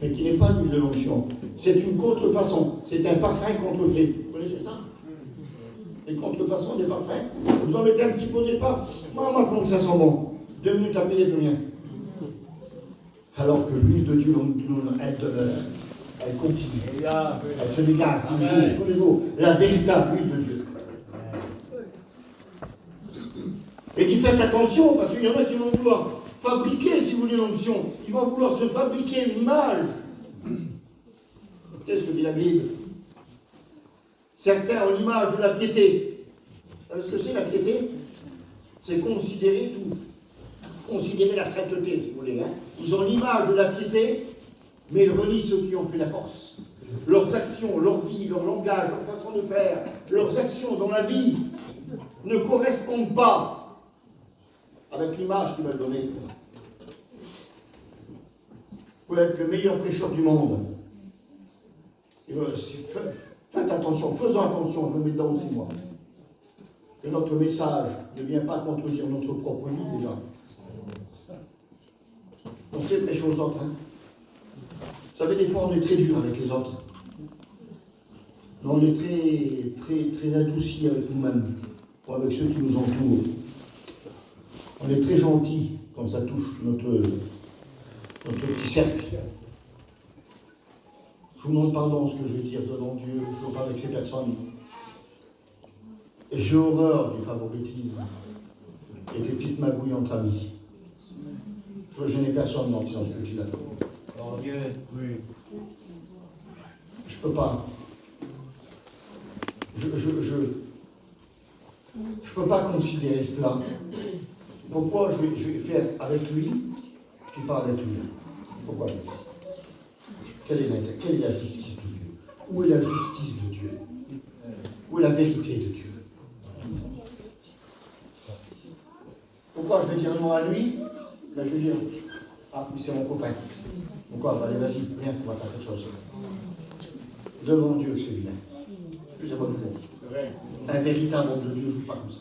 mais qui n'est pas l'huile de l'onction. C'est une contrefaçon. C'est un parfum contrefait. Vous connaissez ça? Les contrefaçons des parfums. Vous en mettez un petit peu au départ. Maman, comment ça sent bon? 2 minutes après, il n'y a plus rien. Alors que l'huile de Dieu, elle demeure, elle continue, elle se dégage tous les jours, la véritable huile de Dieu. Et qui faites attention, parce qu'il y en a qui vont vouloir fabriquer, si vous voulez, l'onction, ils vont vouloir se fabriquer une image. Qu'est-ce que dit la Bible? Certains ont l'image de la piété. Vous savez ce que c'est la piété? C'est considérer tout. Considérer la sainteté, si vous voulez. Hein. Ils ont l'image de la piété, mais ils renient ceux qui ont fait la force. Leurs actions, leur vie, leur langage, leur façon de faire, leurs actions dans la vie ne correspondent pas avec l'image qu'ils veulent donner. Vous pouvez être le meilleur prêcheur du monde. Faites attention, faisons attention, je me mets dedans aussi moi. Que notre message ne vient pas contredire notre propre vie déjà. On sait prêcher aux autres. Hein. Vous savez, des fois on est très dur avec les autres. Mais on est très adouci avec nous-mêmes, ou avec ceux qui nous entourent. On est très gentil quand ça touche notre petit cercle. Je vous demande pardon ce que je vais dire devant Dieu, je ne veux pas avec ces personnes. J'ai horreur du favoritisme et des petites magouilles entre amis. Je n'ai personne en disant ce que je dis là. Oh Dieu, oui. Je ne peux pas. Je peux pas considérer cela. Pourquoi je vais faire avec lui, puis pas avec lui? Pourquoi? Quelle est la justice de Dieu? Où est la justice de Dieu? Où est la vérité de Dieu? Pourquoi je vais dire non à lui? Là, je vais dire, ah, oui, c'est mon copain. Pourquoi? Allez, vas-y, viens, on va faire quelque chose. Devant Dieu, c'est bien. Excusez-moi de vous. Un véritable homme de Dieu ne joue pas comme ça.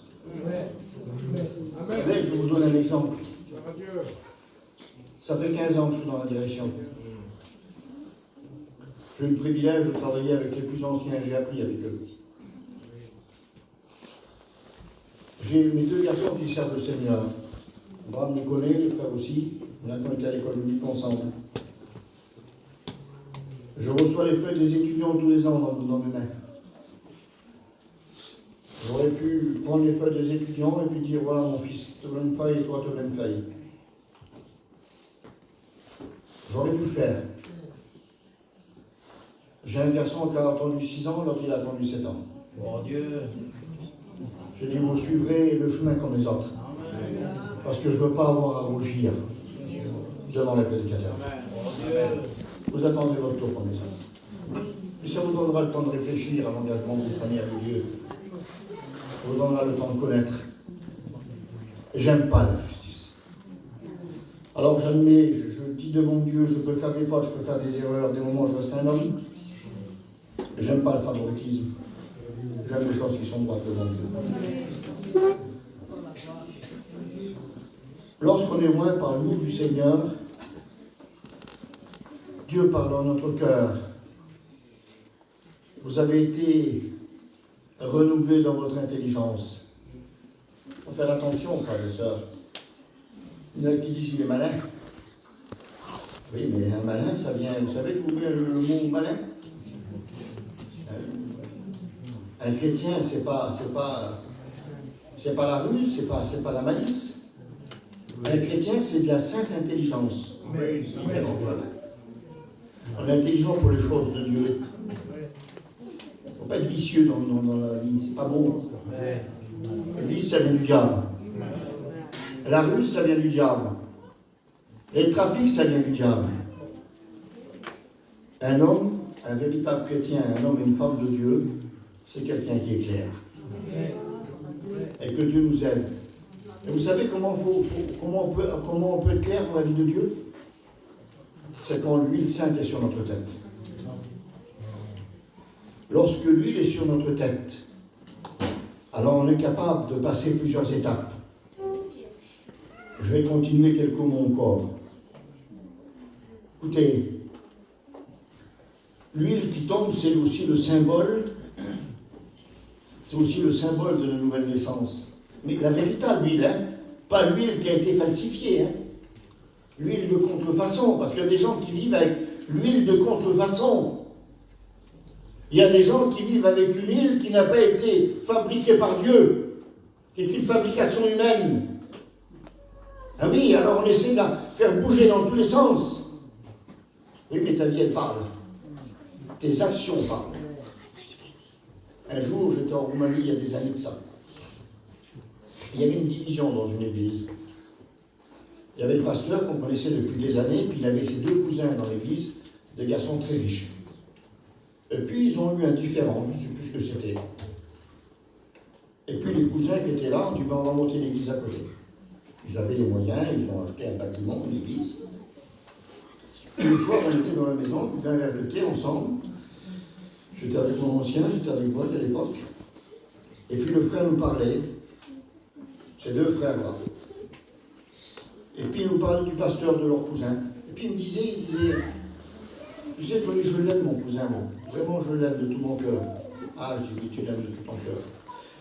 Allez, je vais vous donner un exemple. Ça fait 15 ans que je suis dans la direction. J'ai eu le privilège de travailler avec les plus anciens, j'ai appris avec eux. J'ai mes deux garçons qui servent le Seigneur. Abraham les connaît, les frères aussi. On a été à l'école biblique ensemble. Je reçois les feuilles des étudiants tous les ans dans mes mains. J'aurais pu prendre les feuilles des étudiants et puis dire, voilà mon fils, te donne une feuille et toi te donne une feuille. J'aurais pu le faire. J'ai un garçon qui a attendu 6 ans, l'autre il a attendu 7 ans. Bon Dieu. J'ai dit, vous suivrez le chemin comme les autres. Parce que je ne veux pas avoir à rougir devant les prédicateurs. Vous attendez votre tour comme les autres. Puis ça vous donnera le temps de réfléchir à l'engagement que vous prenez avec Dieu. Ça vous donnera le temps de connaître. Et j'aime pas la justice. Alors j'admets, je dis devant Dieu, je peux faire des fautes, je peux faire des erreurs, des moments où je reste un homme. J'aime pas le favoritisme. J'aime les choses qui sont droites devant Dieu. Lorsqu'on est loin par nous du Seigneur, Dieu parle dans notre cœur. Vous avez été renouvelé dans votre intelligence. Il faut faire attention, frères et sœurs. Il y en a qui disent qu'il est malin. Oui, mais un malin, ça vient. Vous savez d'où vient le mot malin? Un chrétien, c'est pas la ruse, c'est pas la malice. Un chrétien, c'est de la sainte intelligence. On est intelligent pour les choses de Dieu. Il ne faut pas être vicieux dans la vie, c'est pas bon. Le vice, ça vient du diable. La ruse, ça vient du diable. Les trafics, ça vient du diable. Un homme, un véritable chrétien, un homme et une femme de Dieu, c'est quelqu'un qui est clair. Et que Dieu nous aide. Et vous savez comment on peut être clair dans la vie de Dieu? C'est quand l'huile sainte est sur notre tête. Lorsque l'huile est sur notre tête, alors on est capable de passer plusieurs étapes. Je vais continuer quelques mots encore. Écoutez, l'huile qui tombe, c'est aussi le symbole de la nouvelle naissance. Mais la véritable huile, pas l'huile qui a été falsifiée. l'huile de contrefaçon, parce qu'il y a des gens qui vivent avec l'huile de contrefaçon. Il y a des gens qui vivent avec une huile qui n'a pas été fabriquée par Dieu, qui est une fabrication humaine. Ah oui, alors on essaie de la faire bouger dans tous les sens. Oui, mais ta vie, elle parle. Tes actions parlent. Un jour, j'étais en Roumanie, il y a des années de ça. Il y avait une division dans une église. Il y avait le pasteur qu'on connaissait depuis des années, puis il avait ses deux cousins dans l'église, des garçons très riches. Et puis ils ont eu un différend, je ne sais plus ce que c'était. Et puis les cousins qui étaient là ont dit, ben, on va monter l'église à côté. Ils avaient les moyens, ils ont acheté un bâtiment, une église. Et le soir, on était dans la maison, on buvait un verre de thé ensemble. J'étais avec mon ancien, j'étais avec moi à l'époque. Et puis le frère nous parlait, ces deux frères-là. Et puis il nous parlait du pasteur de leur cousin. Et puis il disait, tu sais, Tony, je l'aime mon cousin, moi. Vraiment, je l'aime de tout mon cœur. Ah, je dis, tu l'aimes de tout ton cœur.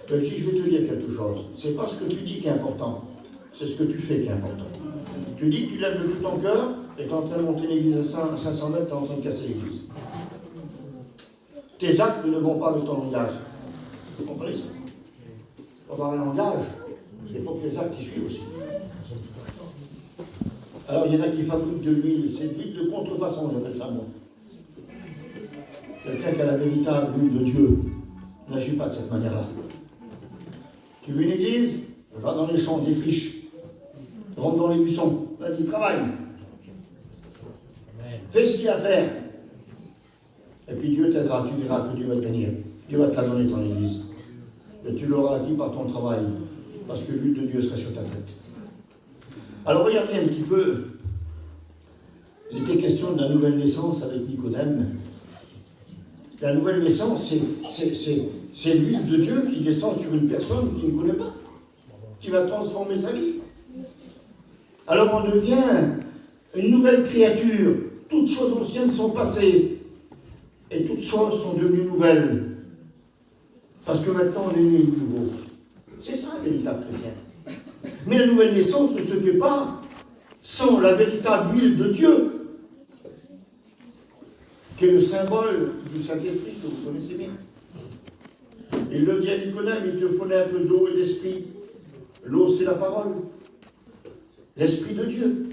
Je dis, je vais te dire quelque chose. C'est pas ce que tu dis qui est important, c'est ce que tu fais qui est important. Tu dis que tu l'aimes de tout ton cœur, et tu es en train de monter l'église à 500 mètres, tu es en train de casser l'église. Tes actes ne vont pas avec ton langage. Vous comprenez ça? Pour avoir un langage, il faut que les actes y suivent aussi. Alors il y en a qui fabriquent de l'huile, c'est de l'huile de contrefaçon, j'appelle ça moi. Quelqu'un qui a la véritable huile de Dieu n'agit pas de cette manière-là. Tu veux une église? Va dans les champs, défriche. Rentre dans les buissons. Vas-y, travaille. Fais ce qu'il y a à faire. Et puis Dieu t'aidera, tu verras que Dieu va te bénir. Dieu va te la donner ton église. Et tu l'auras acquis par ton travail, parce que l'huile de Dieu sera sur ta tête. Alors regardez un petit peu. Il était question de la nouvelle naissance avec Nicodème. La nouvelle naissance, c'est l'huile de Dieu qui descend sur une personne qui ne connaît pas, qui va transformer sa vie. Alors on devient une nouvelle créature. Toutes choses anciennes sont passées et toutes choses sont devenues nouvelles. Parce que maintenant on est né de nouveau. C'est ça un véritable chrétien. Mais la nouvelle naissance ne se fait pas sans la véritable huile de Dieu, qui est le symbole du Saint-Esprit que vous connaissez bien. Il le dit à Nicodème, il te faut naître d'eau et d'esprit. L'eau, c'est la parole. L'Esprit de Dieu.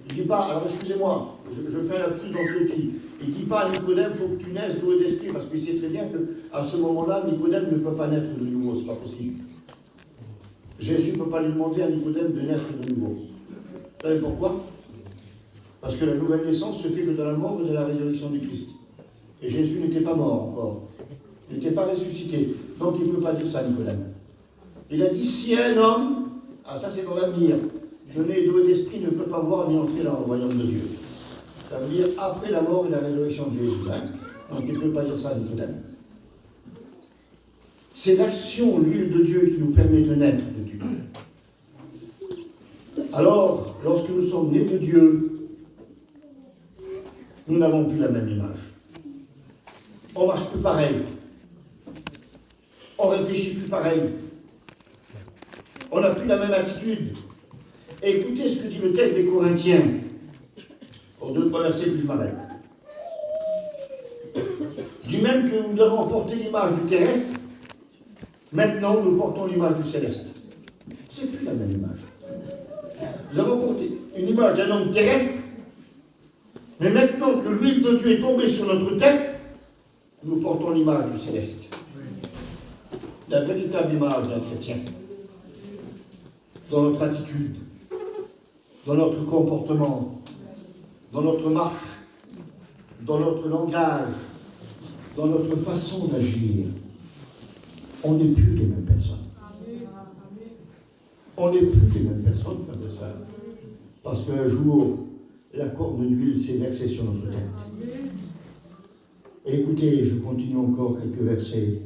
Il ne dit pas, alors excusez-moi, je fais un lapsus dans ce que je dis. Il ne dit pas à Nicodème, il faut que tu naisses d'eau et d'esprit, parce qu'il sait très bien qu'à ce moment-là, Nicodème ne peut pas naître de nouveau, c'est pas possible. Jésus ne peut pas lui demander à Nicodème de naître de nouveau. Vous savez pourquoi? Parce que la nouvelle naissance se fait que de la mort et de la résurrection du Christ. Et Jésus n'était pas mort encore. Il n'était pas ressuscité. Donc il ne peut pas dire ça à Nicodème. Il a dit, si un homme, ah ça c'est dans l'avenir, donné d'eau et d'esprit, ne peut pas voir ni entrer dans le royaume de Dieu. Ça veut dire après la mort et la résurrection de Jésus. Hein? Donc il ne peut pas dire ça à Nicodème. C'est l'action, l'huile de Dieu qui nous permet de naître de Dieu. Alors, lorsque nous sommes nés de Dieu, nous n'avons plus la même image. On ne marche plus pareil. On ne réfléchit plus pareil. On n'a plus la même attitude. Et écoutez ce que dit le texte des Corinthiens. Pour 2-3 versets, puis je m'arrête. Du même que nous devons porter l'image du terrestre, maintenant nous portons l'image du céleste. C'est plus la même image. Nous avons porté une image d'un homme terrestre, mais maintenant que l'huile de Dieu est tombée sur notre tête, nous portons l'image du céleste. La véritable image d'un chrétien. Dans notre attitude, dans notre comportement, dans notre marche, dans notre langage, dans notre façon d'agir. On n'est plus les mêmes personnes. On n'est plus les mêmes personnes, frères et sœurs. Parce qu'un jour, la corne d'huile s'est versée sur notre tête. Et écoutez, je continue encore quelques versets.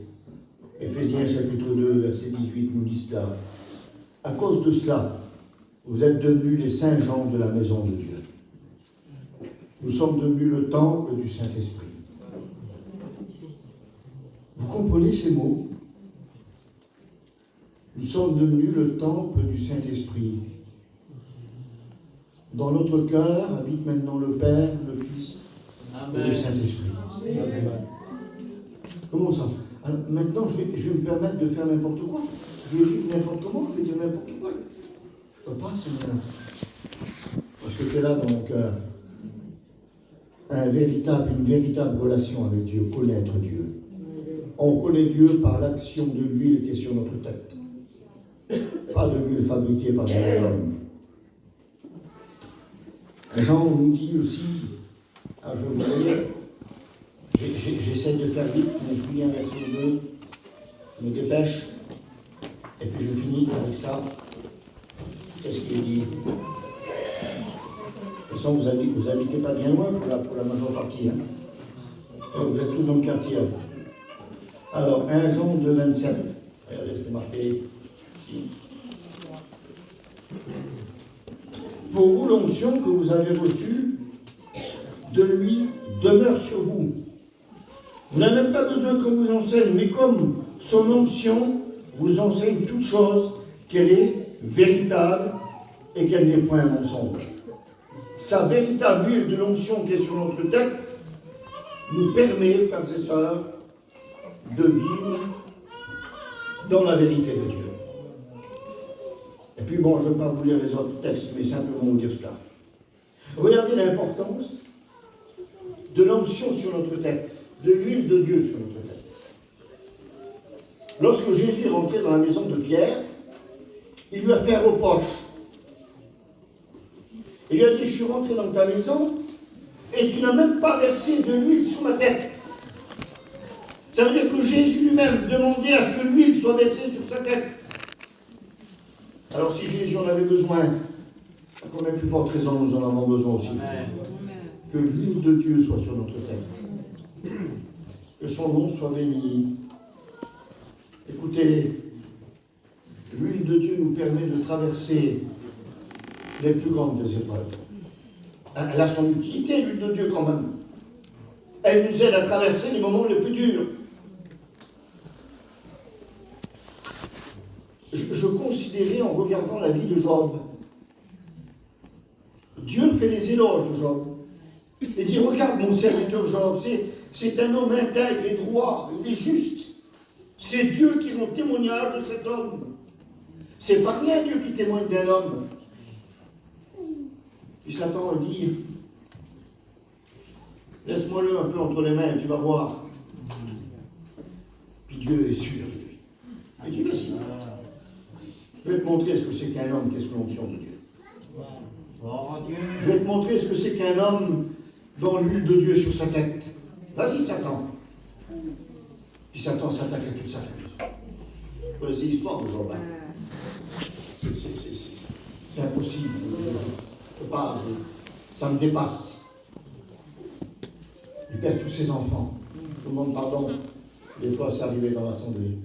Éphésiens chapitre 2, verset 18 nous dit cela. À cause de cela, vous êtes devenus les saints gens de la maison de Dieu. Nous sommes devenus le temple du Saint-Esprit. Vous comprenez ces mots? Nous sommes devenus le temple du Saint-Esprit. Dans notre cœur habite maintenant le Père, le Fils et le Amen. Saint-Esprit. Comment ça? Alors, maintenant, je vais me permettre de faire n'importe quoi. Je vais vivre n'importe comment, je vais dire n'importe quoi. Je ne peux pas, Seigneur. Parce que tu es là dans mon cœur. Une véritable relation avec Dieu, connaître Dieu. On connaît Dieu par l'action de l'huile qui est sur notre tête. Pas de l'huile fabriquée par des hommes. Jean nous dit aussi, je vous dire, j'essaie de faire vite, mais je finis un verset 2, je me dépêche, et puis je finis avec ça. Qu'est-ce qu'il dit? De toute façon, vous habitez pas bien loin pour la majeure partie. Hein. Vous êtes tous dans le quartier. Alors, 1 Jean 2, 27. Regardez, c'est marqué ici. Pour vous, l'onction que vous avez reçue de lui demeure sur vous. Vous n'avez même pas besoin qu'on vous enseigne, mais comme son onction vous enseigne toute chose, qu'elle est véritable et qu'elle n'est point un mensonge. Sa véritable huile de l'onction qui est sur notre tête nous permet, frères et sœurs, de vivre dans la vérité de Dieu. Et puis bon, je ne vais pas vous lire les autres textes, mais simplement vous dire cela. Regardez l'importance de l'onction sur notre tête, de l'huile de Dieu sur notre tête. Lorsque Jésus est rentré dans la maison de Pierre, il lui a fait un reproche. Il lui a dit, je suis rentré dans ta maison et tu n'as même pas versé de l'huile sur ma tête. Ça veut dire que Jésus lui-même demandait à ce que l'huile soit versée sur sa tête. Alors si Jésus en avait besoin, à combien plus forte raison nous en avons besoin aussi. Amen. Que l'huile de Dieu soit sur notre tête. Que son nom soit béni. Écoutez, l'huile de Dieu nous permet de traverser les plus grandes des épreuves. Elle a son utilité, l'huile de Dieu, quand même. Elle nous aide à traverser les moments les plus durs. Je considérais en regardant la vie de Job. Dieu fait les éloges de Job. Il dit, regarde mon serviteur Job, c'est un homme intègre et droit, il est juste. C'est Dieu qui rend témoignage de cet homme. C'est pas rien Dieu qui témoigne d'un homme. Puis Satan le dit, laisse-moi-le un peu entre les mains, tu vas voir. Puis Dieu est sûr de lui. Il dit, vas-y. Je vais te montrer ce que c'est qu'un homme, qu'est-ce que l'onction de Dieu. Je vais te montrer ce que c'est qu'un homme dans l'huile de Dieu sur sa tête. Vas-y, Satan. Puis Satan s'attaque à toute sa famille. Vous connaissez l'histoire de Job. C'est impossible. Je peux pas. Ça me dépasse. Il perd tous ses enfants. Je demande pardon. Des fois, c'est arrivé dans l'assemblée.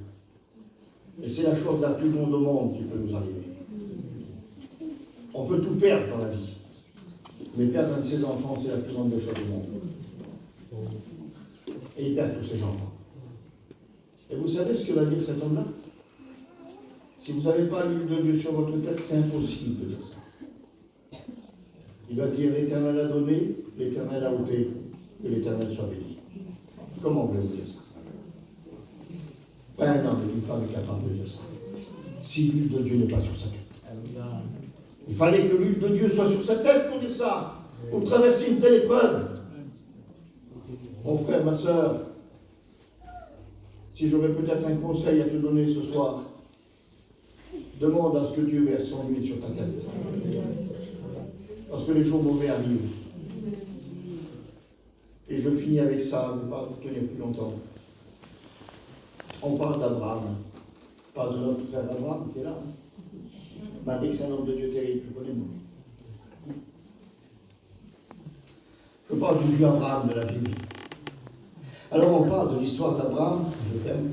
Et c'est la chose la plus grande au monde qui peut nous arriver. On peut tout perdre dans la vie. Mais perdre un de ses enfants, c'est la plus grande des choses au monde. Et il perd tous ses enfants. Et vous savez ce que va dire cet homme-là? Si vous n'avez pas l'huile de Dieu sur votre tête, c'est impossible de dire ça. Il va dire, l'Éternel a donné, l'Éternel a ôté, et l'Éternel soit béni. Comment voulez-vous dire ça? Pas un homme et une femme est capable de dire ça. Si l'huile de Dieu n'est pas sur sa tête. Il fallait que l'huile de Dieu soit sur sa tête pour dire ça, pour traverser une telle épreuve. Mon frère, ma soeur, si j'aurais peut-être un conseil à te donner ce soir, demande à ce que Dieu verse son huile sur ta tête. Parce que les jours mauvais arrivent. Et je finis avec ça, je ne vais pas vous tenir plus longtemps. On parle d'Abraham. On parle de notre frère Abraham qui est là. Malgré que c'est un homme de Dieu terrible, je connais moi. Je parle du vieux Abraham de la Bible. Alors on parle de l'histoire d'Abraham, je ferme.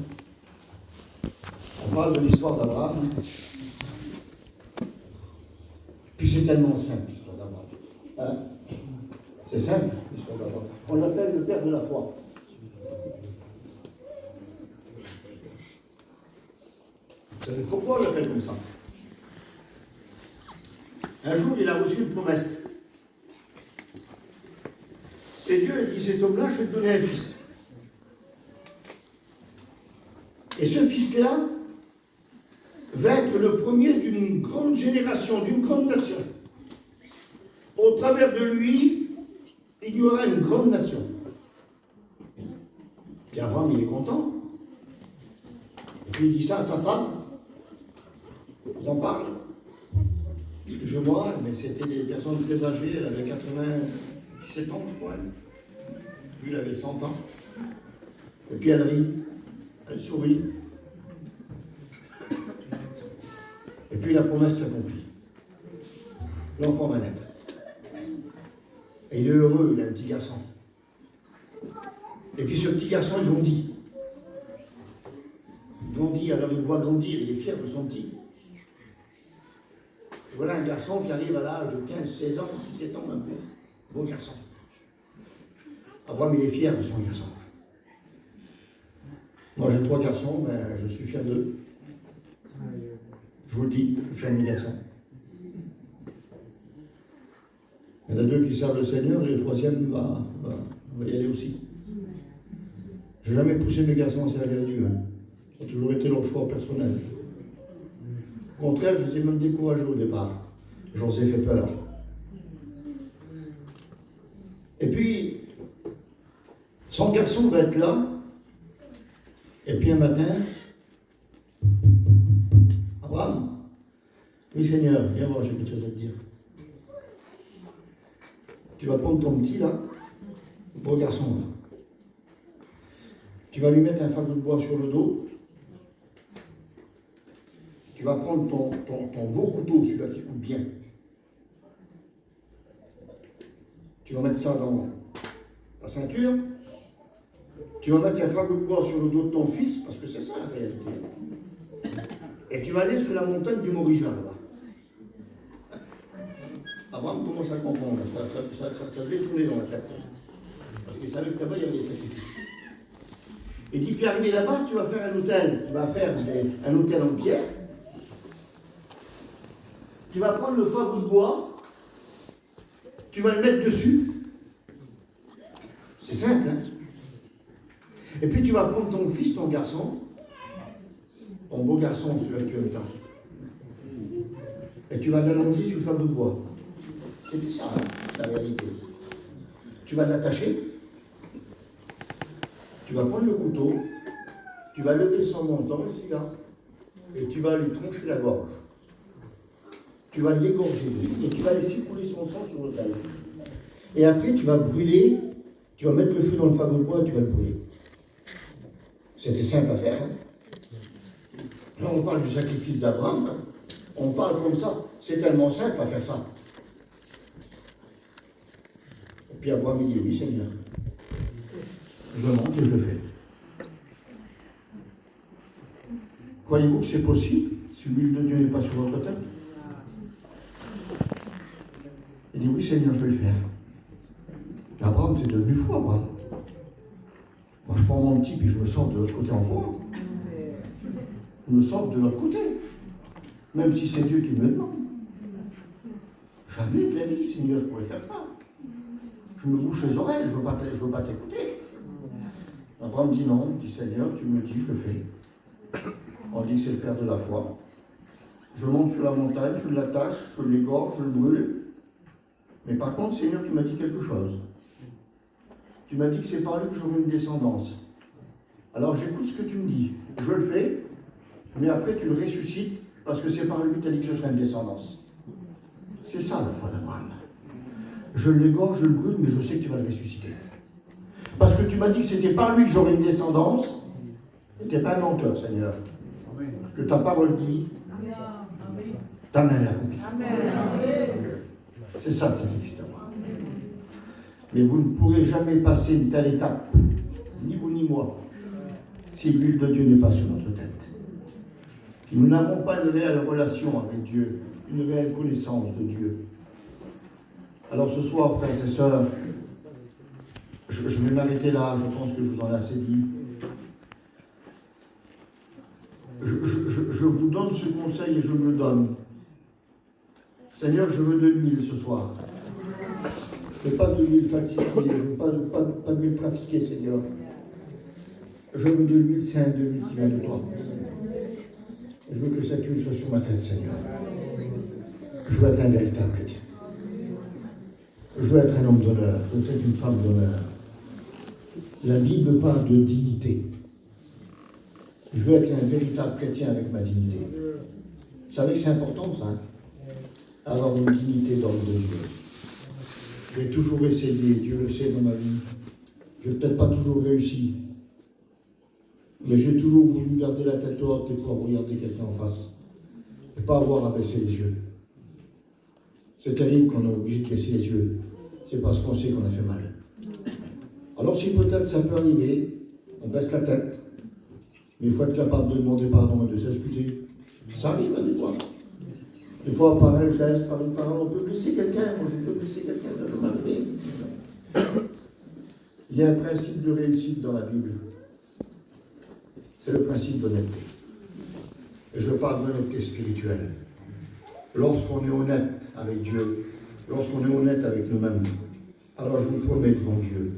On parle de l'histoire d'Abraham. Puis c'est tellement simple l'histoire d'Abraham. Hein? C'est simple l'histoire d'Abraham. On l'appelle le père de la foi. Vous savez pourquoi on l'appelle comme ça? Un jour, il a reçu une promesse. Et Dieu a dit, cet homme-là, je vais te donner un fils. Et ce fils-là va être le premier d'une grande génération, d'une grande nation. Au travers de lui, il y aura une grande nation. Puis Abraham, il est content. Et puis il dit ça à sa femme. Ils en parlent. Je vois, mais c'était des personnes très âgées, elle avait 97 ans, je crois. Lui, il avait 100 ans. Et puis elle rit, elle sourit. Et puis la promesse s'accomplit. L'enfant va naître. Et il est heureux, il a un petit garçon. Et puis ce petit garçon, il grandit. Il grandit, alors il le voit grandir, il est fier de son petit. Et voilà un garçon qui arrive à l'âge de 15, 16 ans, 17 ans, un peu. Beau garçon. Abraham, il est fier de son garçon. Moi, j'ai 3 garçons, mais je suis fier d'eux. Je vous le dis, je suis fier de mes garçons. Il y en a 2 qui servent le Seigneur et le 3e va y aller aussi. Je n'ai jamais poussé mes garçons à servir Dieu. Hein. Ça a toujours été leur choix personnel. Au contraire, je les ai même découragés au départ. J'en ai fait peur. Et puis, son garçon va être là. Et puis un matin, Abraham, oui Seigneur, viens voir, j'ai quelque chose à te dire. Tu vas prendre ton petit là, le beau garçon là. Tu vas lui mettre un fagot de bois sur le dos. Tu vas prendre ton beau couteau, celui-là qui coupe bien. Tu vas mettre ça dans ta ceinture. Tu vas mettre un fagot de bois sur le dos de ton fils, parce que c'est ça la réalité. Et tu vas aller sur la montagne du Morija là-bas. Abraham commence à comprendre. Ça devait tourner dans la tête. Parce qu'il savait que là-bas, il y avait des sacrifices. Et dit, puis arrivé là-bas, tu vas faire un autel. Tu vas faire un autel en pierre. Tu vas prendre le fagot de bois. Tu vas le mettre dessus. C'est simple, hein? Et puis tu vas prendre ton fils, ton garçon, ton beau garçon, celui-là que tu aimes tant. Et tu vas l'allonger sur le fagot de bois. C'était ça, hein, la réalité. Tu vas l'attacher. Tu vas prendre le couteau, tu vas lever son menton ici là, et tu vas lui trancher la gorge. Tu vas l'égorger et tu vas laisser couler son sang sur l'autel. Et après tu vas brûler, tu vas mettre le feu dans le fagot de bois et tu vas le brûler. C'était simple à faire. Hein. Là on parle du sacrifice d'Abraham, hein. On parle comme ça, c'est tellement simple à faire ça. Et puis Abraham il dit, oui Seigneur. Je monte et je le fais. Croyez-vous que c'est possible si l'huile de Dieu n'est pas sur votre tête? Il dit oui Seigneur, je vais le faire. Abraham, c'est devenu fou, Abraham. Moi je prends mon petit puis je me sors de l'autre côté en courant. Je me sors de l'autre côté. Même si c'est Dieu qui me demande. Jamais de la vie, Seigneur, je pourrais faire ça. Je me bouche les oreilles, je ne veux pas t'écouter. Abraham dit non, dit Seigneur, tu me dis, je le fais. On dit que c'est le père de la foi. Je monte sur la montagne, je l'attache, je l'égorge, je le brûle. Mais par contre, Seigneur, tu m'as dit quelque chose. Tu m'as dit que c'est par lui que j'aurai une descendance. Alors j'écoute ce que tu me dis. Je le fais, mais après tu le ressuscites, parce que c'est par lui que tu as dit que ce serait une descendance. C'est ça la foi d'Abraham. Je l'égorge, je le brûle, mais je sais que tu vas le ressusciter. Parce que tu m'as dit que c'était par lui que j'aurais une descendance. Tu n'es pas un menteur, Seigneur. Que ta parole dit, ta main l'accomplit. C'est ça le sacrifice d'Abraham. Mais vous ne pourrez jamais passer une telle étape, ni vous ni moi, si l'huile de Dieu n'est pas sur notre tête. Si nous n'avons pas une réelle relation avec Dieu, une réelle connaissance de Dieu. Alors ce soir, frères et sœurs, je vais m'arrêter là, je pense que je vous en ai assez dit. Je vous donne ce conseil et je me le donne. Seigneur, je veux de l'huile ce soir. Je veux pas de l'huile falsifiée, je veux pas d'huile trafiquée, Seigneur. Je veux de l'huile sainte, de l'huile qui vient de toi. Je veux que cette huile soit sur ma tête, Seigneur. Je veux être un véritable chrétien. Je veux être un homme d'honneur. Je veux être une femme d'honneur. La Bible parle de dignité. Je veux être un véritable chrétien avec ma dignité. Vous savez que c'est important, ça, hein? Avoir une dignité dans le de Dieu. J'ai toujours essayé, Dieu le sait dans ma vie. Je n'ai peut-être pas toujours réussi. Mais j'ai toujours voulu garder la tête haute et pouvoir regarder quelqu'un en face. Et pas avoir à baisser les yeux. C'est terrible qu'on est obligé de baisser les yeux. C'est parce qu'on sait qu'on a fait mal. Alors si peut-être ça peut arriver, on baisse la tête, mais il faut être capable de demander pardon et de s'excuser. Ça arrive à des fois. Des fois, par un geste, par une parole, on peut blesser quelqu'un. Moi, je peux blesser quelqu'un, ça peut m'arriver. Il y a un principe de réussite dans la Bible. C'est le principe d'honnêteté. Et je parle d'honnêteté spirituelle. Lorsqu'on est honnête avec Dieu, lorsqu'on est honnête avec nous-mêmes, alors je vous promets devant Dieu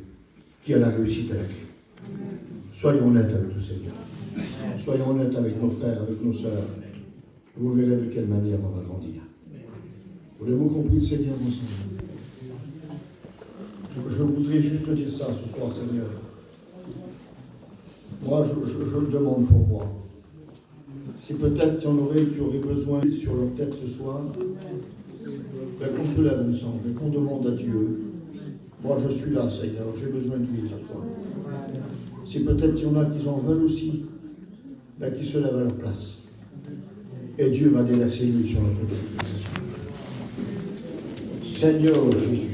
qu'il y a la réussite à la clé. Soyons honnêtes avec le Seigneur. Soyons honnêtes avec nos frères, avec nos sœurs. Vous verrez de quelle manière on va grandir. Vous compris le Seigneur ensemble? Je voudrais juste dire ça ce soir, Seigneur. Moi, je le demande pour moi. Si peut-être il y en aurait qui auraient besoin sur leur tête ce soir, ben qu'on se lève ensemble et qu'on demande à Dieu. Moi, je suis là, Seigneur, j'ai besoin de lui ce soir. Si peut-être il y en a qui en veulent aussi, ben qui se lèvent à leur place. Et Dieu va déverser l'huile sur notre vie. Seigneur Jésus.